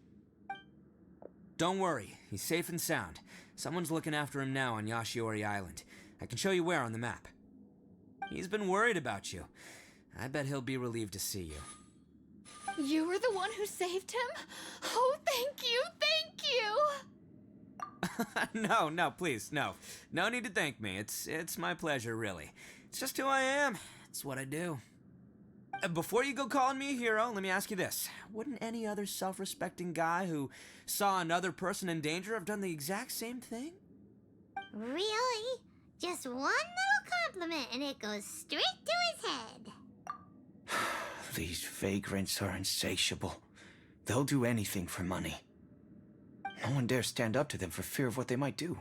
Don't worry, he's safe and sound. Someone's looking after him now on Yashiori Island. I can show you where on the map. He's been worried about you. I bet he'll be relieved to see you. You were the one who saved him? Oh, thank you, thank you! No, please, no. No need to thank me. It's my pleasure, really. It's just who I am. It's what I do. Before you go calling me a hero, let me ask you this. Wouldn't any other self-respecting guy who saw another person in danger have done the exact same thing? Really? Just one little compliment and it goes straight to his head. These vagrants are insatiable. They'll do anything for money. No one dares stand up to them for fear of what they might do.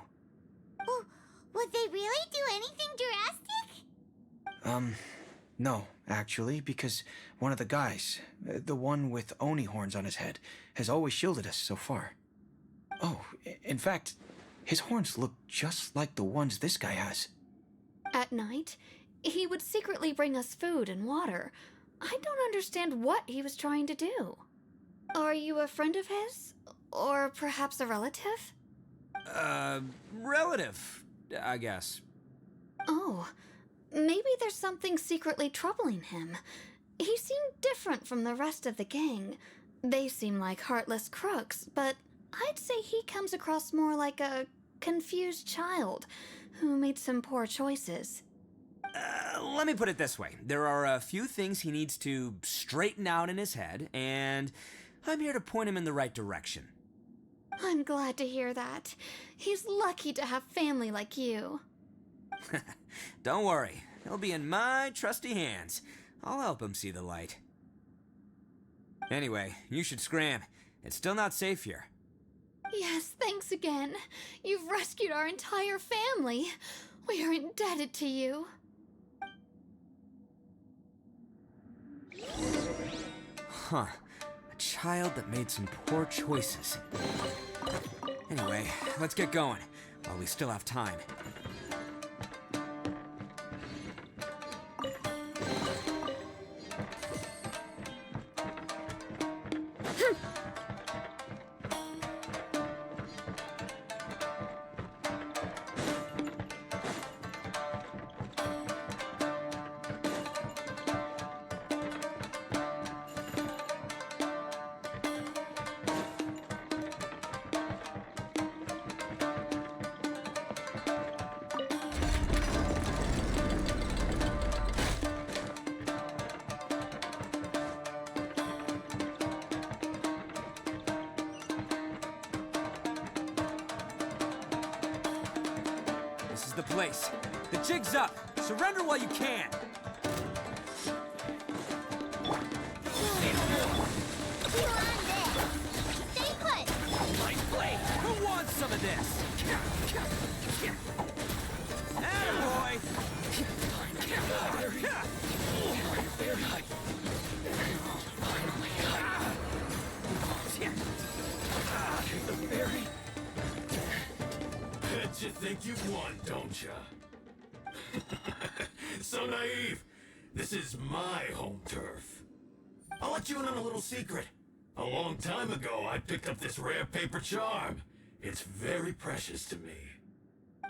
Oh, would they really do anything drastic? No, actually, because one of the guys, the one with Oni horns on his head, has always shielded us so far. Oh, in fact, His horns look just like the ones this guy has. At night, he would secretly bring us food and water. I don't understand what he was trying to do. Are you a friend of his? Or perhaps a relative? Relative, I guess. Oh, maybe there's something secretly troubling him. He seemed different from the rest of the gang. They seem like heartless crooks, but I'd say he comes across more like a confused child who made some poor choices. Let me put it this way. There are a few things he needs to straighten out in his head, and I'm here to point him in the right direction. I'm glad to hear that. He's lucky to have family like you. Don't worry. He'll be in my trusty hands. I'll help him see the light. Anyway, you should scram. It's still not safe here. Yes, thanks again. You've rescued our entire family. We are indebted to you. Huh. A child that made some poor choices. Anyway, let's get going, while we still have time. This is the place. The jig's up. Surrender while you can. Stay put! Nice play. Who wants some of this? Attaboy! The fairy. Bet you think you won, don't ya? So naive. This is my home turf. I'll let you in on a little secret. A long time ago, I picked up this rare paper charm. It's very precious to me.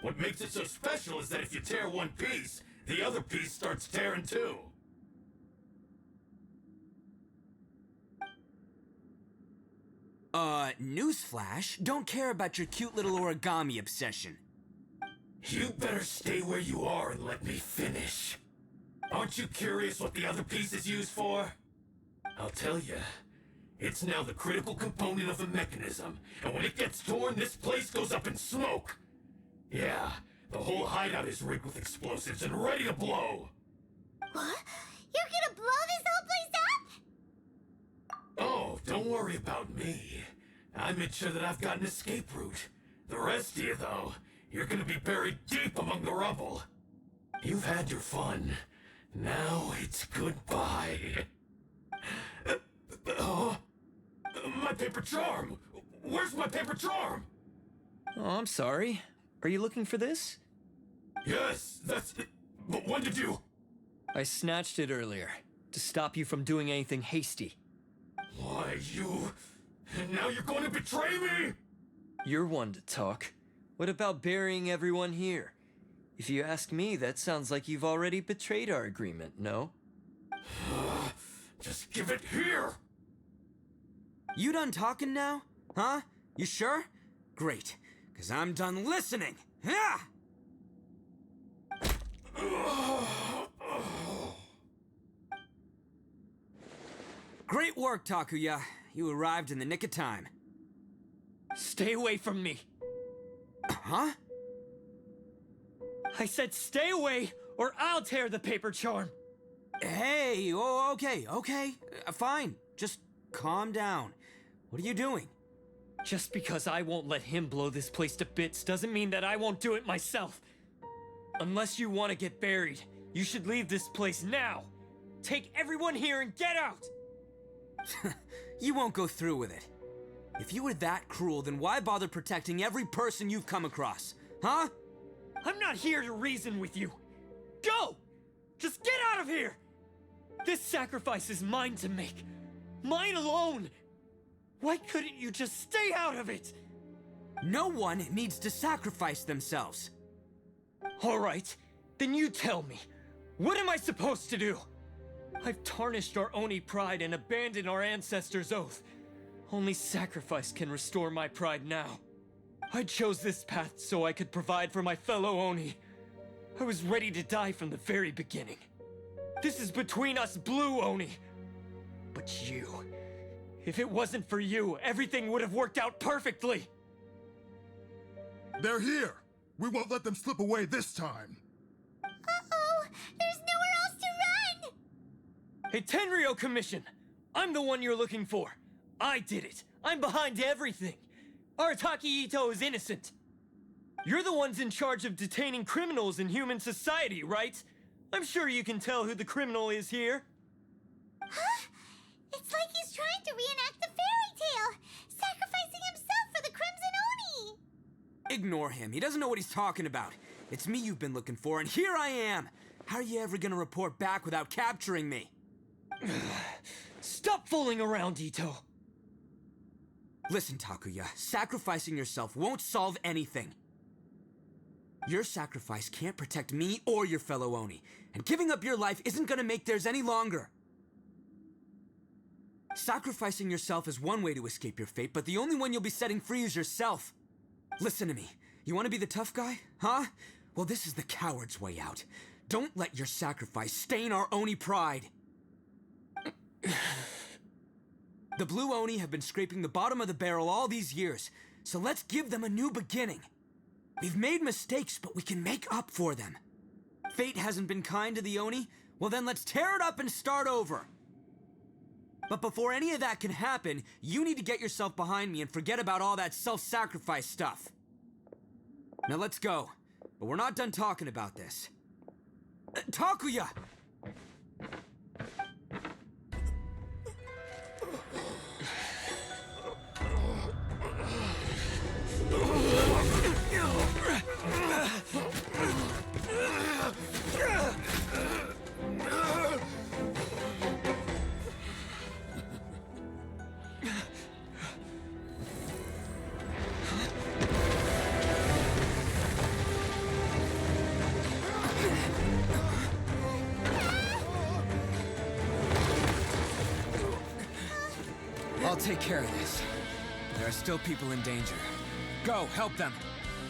What makes it so special is that if you tear one piece, the other piece starts tearing too. Newsflash, don't care about your cute little origami obsession. You better stay where you are and let me finish. Aren't you curious what the other piece is used for? I'll tell you. It's now the critical component of the mechanism, and when it gets torn, this place goes up in smoke. Yeah, the whole hideout is rigged with explosives and ready to blow. What? You're gonna blow this whole place up? Oh, don't worry about me. I made sure that I've got an escape route. The rest of you, though, you're gonna be buried deep among the rubble. You've had your fun. Now it's goodbye. My paper charm! Where's my paper charm? Oh, I'm sorry. Are you looking for this? Yes, that's it. But when did you... I snatched it earlier, to stop you from doing anything hasty. Why, you... And now you're going to betray me? You're one to talk. What about burying everyone here? If you ask me, that sounds like you've already betrayed our agreement, no? Just give it here! You done talking now? Huh? You sure? Great, because I'm done listening. Yeah! Great work, Takuya. You arrived in the nick of time. Stay away from me. Huh? I said stay away, or I'll tear the paper charm. Hey, oh, okay. Fine. Just calm down. What are you doing? Just because I won't let him blow this place to bits doesn't mean that I won't do it myself. Unless you want to get buried, you should leave this place now. Take everyone here and get out! You won't go through with it. If you were that cruel, then why bother protecting every person you've come across? Huh? I'm not here to reason with you. Go! Just get out of here! This sacrifice is mine to make. Mine alone! Why couldn't you just stay out of it? No one needs to sacrifice themselves. All right, then you tell me. What am I supposed to do? I've tarnished our Oni pride and abandoned our ancestors' oath. Only sacrifice can restore my pride now. I chose this path so I could provide for my fellow Oni. I was ready to die from the very beginning. This is between us Blue Oni. But you... if it wasn't for you, everything would have worked out perfectly! They're here! We won't let them slip away this time! Uh-oh! There's nowhere else to run! Hey, Tenryo Commission! I'm the one you're looking for. I did it. I'm behind everything. Arataki Itto is innocent. You're the ones in charge of detaining criminals in human society, right? I'm sure you can tell who the criminal is here. Huh? It's like he's trying to reenact the fairy tale, sacrificing himself for the Crimson Oni! Ignore him. He doesn't know what he's talking about. It's me you've been looking for, and here I am! How are you ever gonna report back without capturing me? Stop fooling around, Itto! Listen, Takuya, sacrificing yourself won't solve anything. Your sacrifice can't protect me or your fellow Oni, and giving up your life isn't gonna make theirs any longer. Sacrificing yourself is one way to escape your fate, but the only one you'll be setting free is yourself. Listen to me. You want to be the tough guy? Huh? Well, this is the coward's way out. Don't let your sacrifice stain our Oni pride. The Blue Oni have been scraping the bottom of the barrel all these years, so let's give them a new beginning. We've made mistakes, but we can make up for them. Fate hasn't been kind to the Oni? Well then let's tear it up and start over. But before any of that can happen, you need to get yourself behind me and forget about all that self-sacrifice stuff. Now let's go. But we're not done talking about this. Takuya! I'll take care of this. There are still people in danger. Go, help them.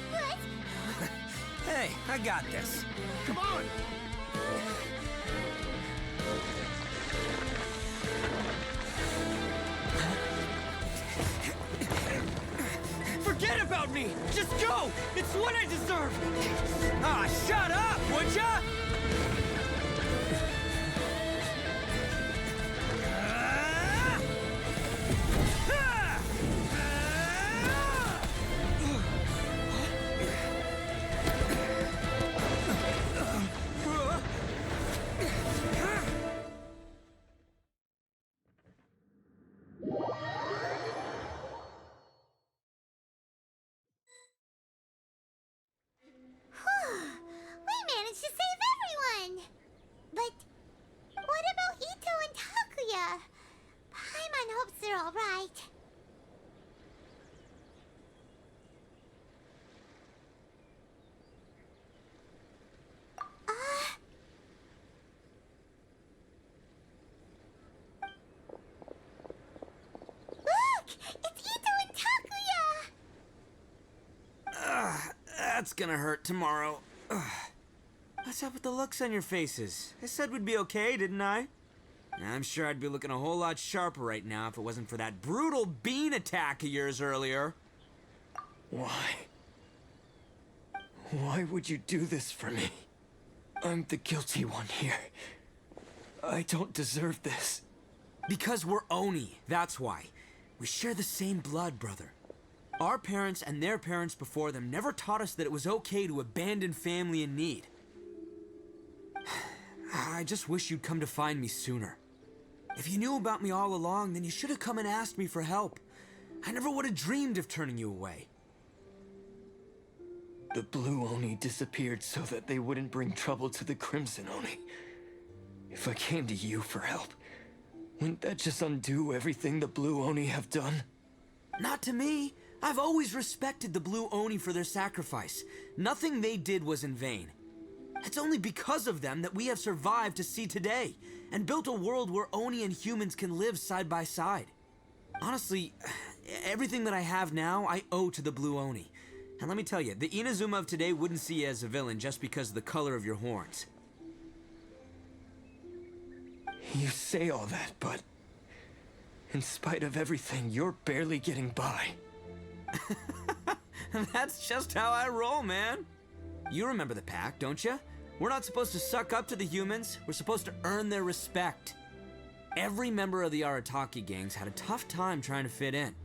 What? Hey, I got this. Come on! Forget about me! Just go! It's what I deserve! Ah, shut up, would ya? We managed to save everyone! But what about Itto and Takuya? Paimon hopes they're alright. Look! It's Itto and Takuya! That's gonna hurt tomorrow. What's up with the looks on your faces? I said we'd be okay, didn't I? I'm sure I'd be looking a whole lot sharper right now if it wasn't for that brutal bean attack of yours earlier. Why? Why would you do this for me? I'm the guilty one here. I don't deserve this. Because we're Oni, that's why. We share the same blood, brother. Our parents and their parents before them never taught us that it was okay to abandon family in need. I just wish you'd come to find me sooner. If you knew about me all along, then you should have come and asked me for help. I never would have dreamed of turning you away. The Blue Oni disappeared so that they wouldn't bring trouble to the Crimson Oni. If I came to you for help, wouldn't that just undo everything the Blue Oni have done? Not to me. I've always respected the Blue Oni for their sacrifice. Nothing they did was in vain. It's only because of them that we have survived to see today, and built a world where Oni and humans can live side by side. Honestly, everything that I have now, I owe to the Blue Oni. And let me tell you, the Inazuma of today wouldn't see you as a villain just because of the color of your horns. You say all that, but in spite of everything, you're barely getting by. That's just how I roll, man. You remember the pack, don't you? We're not supposed to suck up to the humans. We're supposed to earn their respect. Every member of the Arataki gangs had a tough time trying to fit in.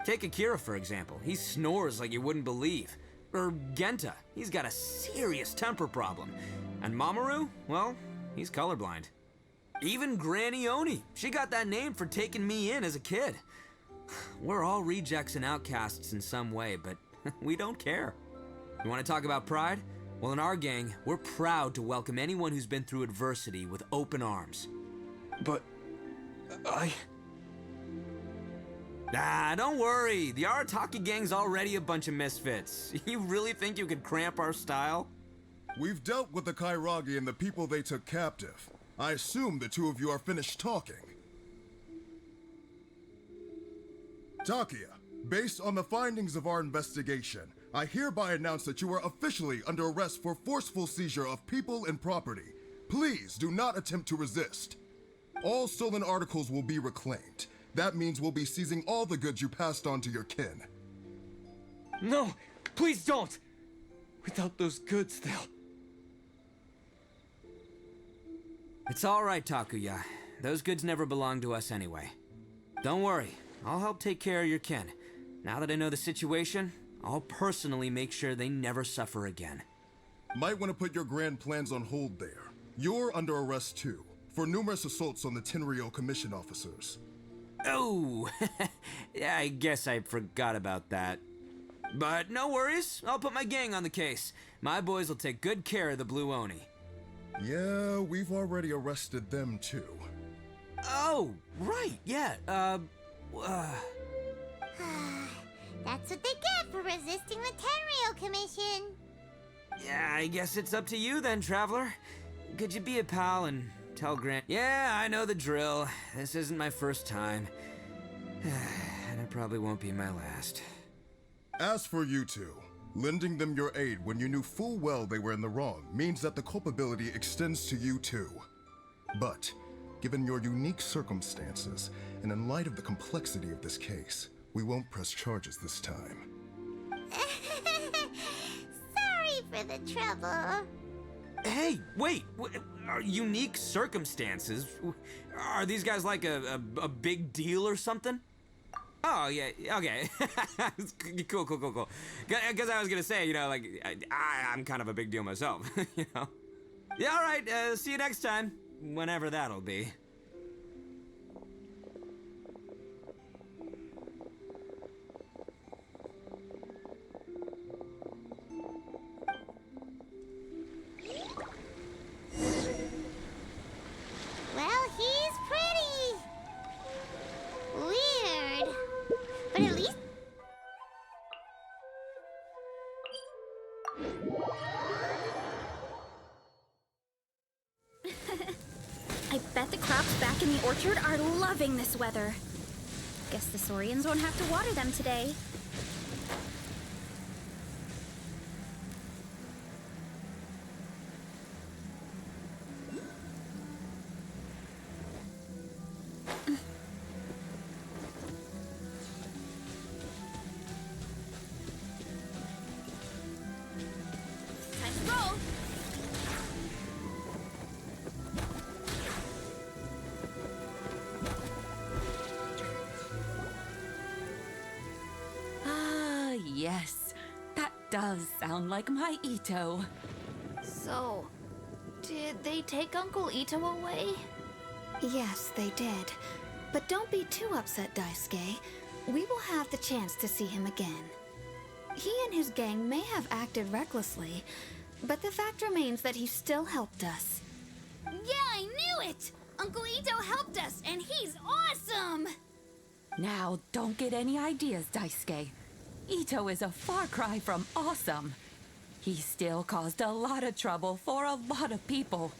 Take Akira, for example. He snores like you wouldn't believe. Or Genta. He's got a serious temper problem. And Mamoru, well, he's colorblind. Even Granny Oni. She got that name for taking me in as a kid. We're all rejects and outcasts in some way, but we don't care. You want to talk about pride? Well, in our gang, we're proud to welcome anyone who's been through adversity with open arms. But don't worry. The Arataki gang's already a bunch of misfits. You really think you could cramp our style? We've dealt with the Kairagi and the people they took captive. I assume the two of you are finished talking. Takia, based on the findings of our investigation, I hereby announce that you are officially under arrest for forceful seizure of people and property. Please do not attempt to resist. All stolen articles will be reclaimed. That means we'll be seizing all the goods you passed on to your kin. No, please don't! Without those goods, they'll... It's all right, Takuya. Those goods never belonged to us anyway. Don't worry, I'll help take care of your kin. Now that I know the situation, I'll personally make sure they never suffer again. Might want to put your grand plans on hold there. You're under arrest too, for numerous assaults on the Tenryou Commission officers. Oh, yeah, I guess I forgot about that. But no worries, I'll put my gang on the case. My boys will take good care of the Blue Oni. Yeah, we've already arrested them too. Oh, right, yeah, That's what they get for resisting the Tenryou Commission. Yeah, I guess it's up to you then, Traveler. Could you be a pal and tell Grant? Yeah, I know the drill. This isn't my first time. And it probably won't be my last. As for you two, lending them your aid when you knew full well they were in the wrong means that the culpability extends to you too. But, given your unique circumstances, and in light of the complexity of this case, we won't press charges this time. Sorry for the trouble. Hey, wait! Unique circumstances? Are these guys like a big deal or something? Oh, yeah, okay. Cool. Because I was gonna say, you know, like, I'm kind of a big deal myself, you know? Yeah, all right, see you next time. Whenever that'll be. Well, he's pretty. Weird. But at least... I bet the crops back in the orchard are loving this weather. Guess the Saurians won't have to water them today. Time to roll. Ah, yes. That does sound like my Itto. So, did they take Uncle Itto away? Yes, they did. But don't be too upset, Daisuke. we will have the chance to see him again. He and his gang may have acted recklessly, but the fact remains that he still helped us. Yeah, I knew it! Uncle Itto helped us, and he's awesome! Now, don't get any ideas, Daisuke. Itto is a far cry from awesome. He still caused a lot of trouble for a lot of people.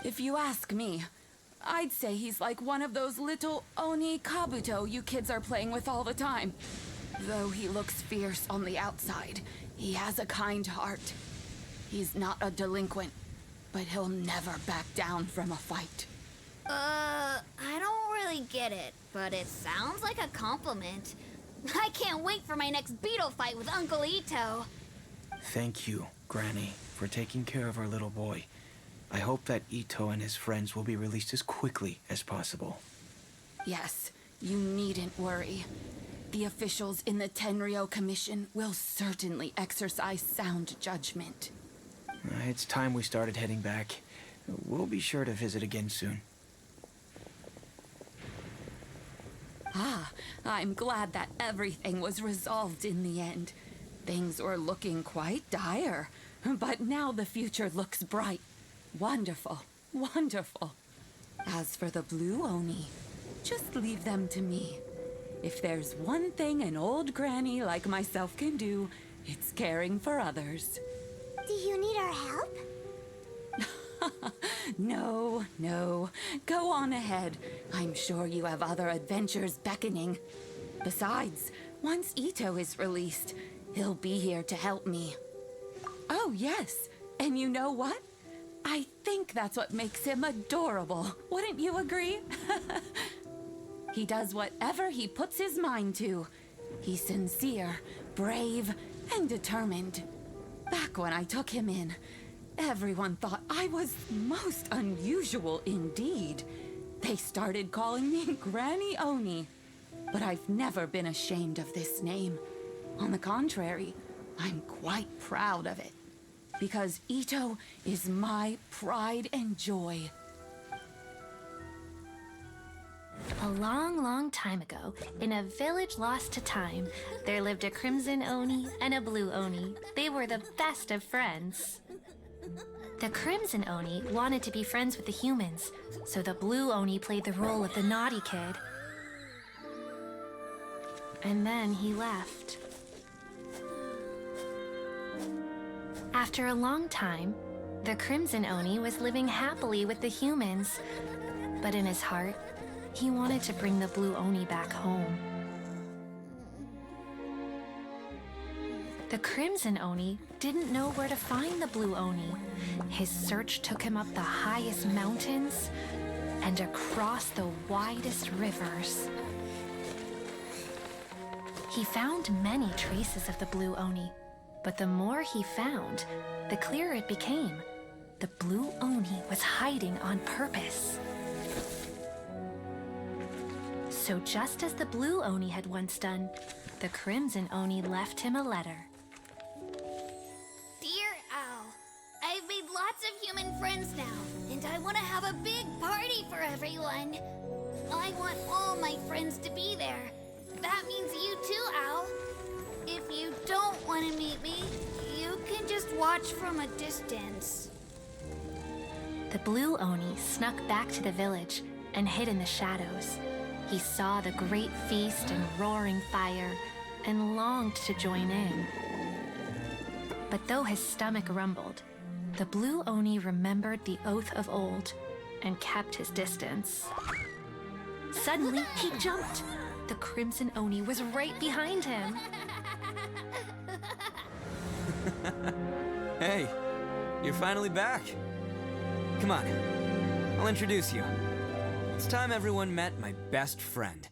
If you ask me, I'd say he's like one of those little Oni Kabuto you kids are playing with all the time. Though he looks fierce on the outside, he has a kind heart. He's not a delinquent, but he'll never back down from a fight. I don't really get it, but it sounds like a compliment. I can't wait for my next beetle fight with Uncle Itto. Thank you, Granny, for taking care of our little boy. I hope that Itto and his friends will be released as quickly as possible. Yes, you needn't worry. The officials in the Tenryo Commission will certainly exercise sound judgment. It's time we started heading back. We'll be sure to visit again soon. Ah, I'm glad that everything was resolved in the end. Things were looking quite dire, but now the future looks bright. Wonderful, wonderful. As for the Blue Oni, just leave them to me. If there's one thing an old granny like myself can do, it's caring for others. Do you need our help? No, no. Go on ahead. I'm sure you have other adventures beckoning. Besides, once Itto is released, he'll be here to help me. Oh, yes. And you know what? I think that's what makes him adorable. Wouldn't you agree? He does whatever he puts his mind to. He's sincere, brave, and determined. Back when I took him in, everyone thought I was most unusual indeed. They started calling me Granny Oni. But I've never been ashamed of this name. On the contrary, I'm quite proud of it. Because Itto is my pride and joy. A long, long time ago, in a village lost to time, there lived a Crimson Oni and a Blue Oni. They were the best of friends. The Crimson Oni wanted to be friends with the humans, so the Blue Oni played the role of the naughty kid. And then he left. After a long time, the Crimson Oni was living happily with the humans, but in his heart, he wanted to bring the Blue Oni back home. The Crimson Oni didn't know where to find the Blue Oni. His search took him up the highest mountains and across the widest rivers. He found many traces of the Blue Oni, but the more he found, the clearer it became. The Blue Oni was hiding on purpose. So just as the Blue Oni had once done, the Crimson Oni left him a letter. Dear Owl, I've made lots of human friends now, and I want to have a big party for everyone. I want all my friends to be there. That means you too, Owl. If you don't want to meet me, you can just watch from a distance. The Blue Oni snuck back to the village and hid in the shadows. He saw the great feast and roaring fire and longed to join in. But though his stomach rumbled, the Blue Oni remembered the oath of old and kept his distance. Suddenly, he jumped. The Crimson Oni was right behind him. Hey, you're finally back. Come on, I'll introduce you. It's time everyone met my best friend.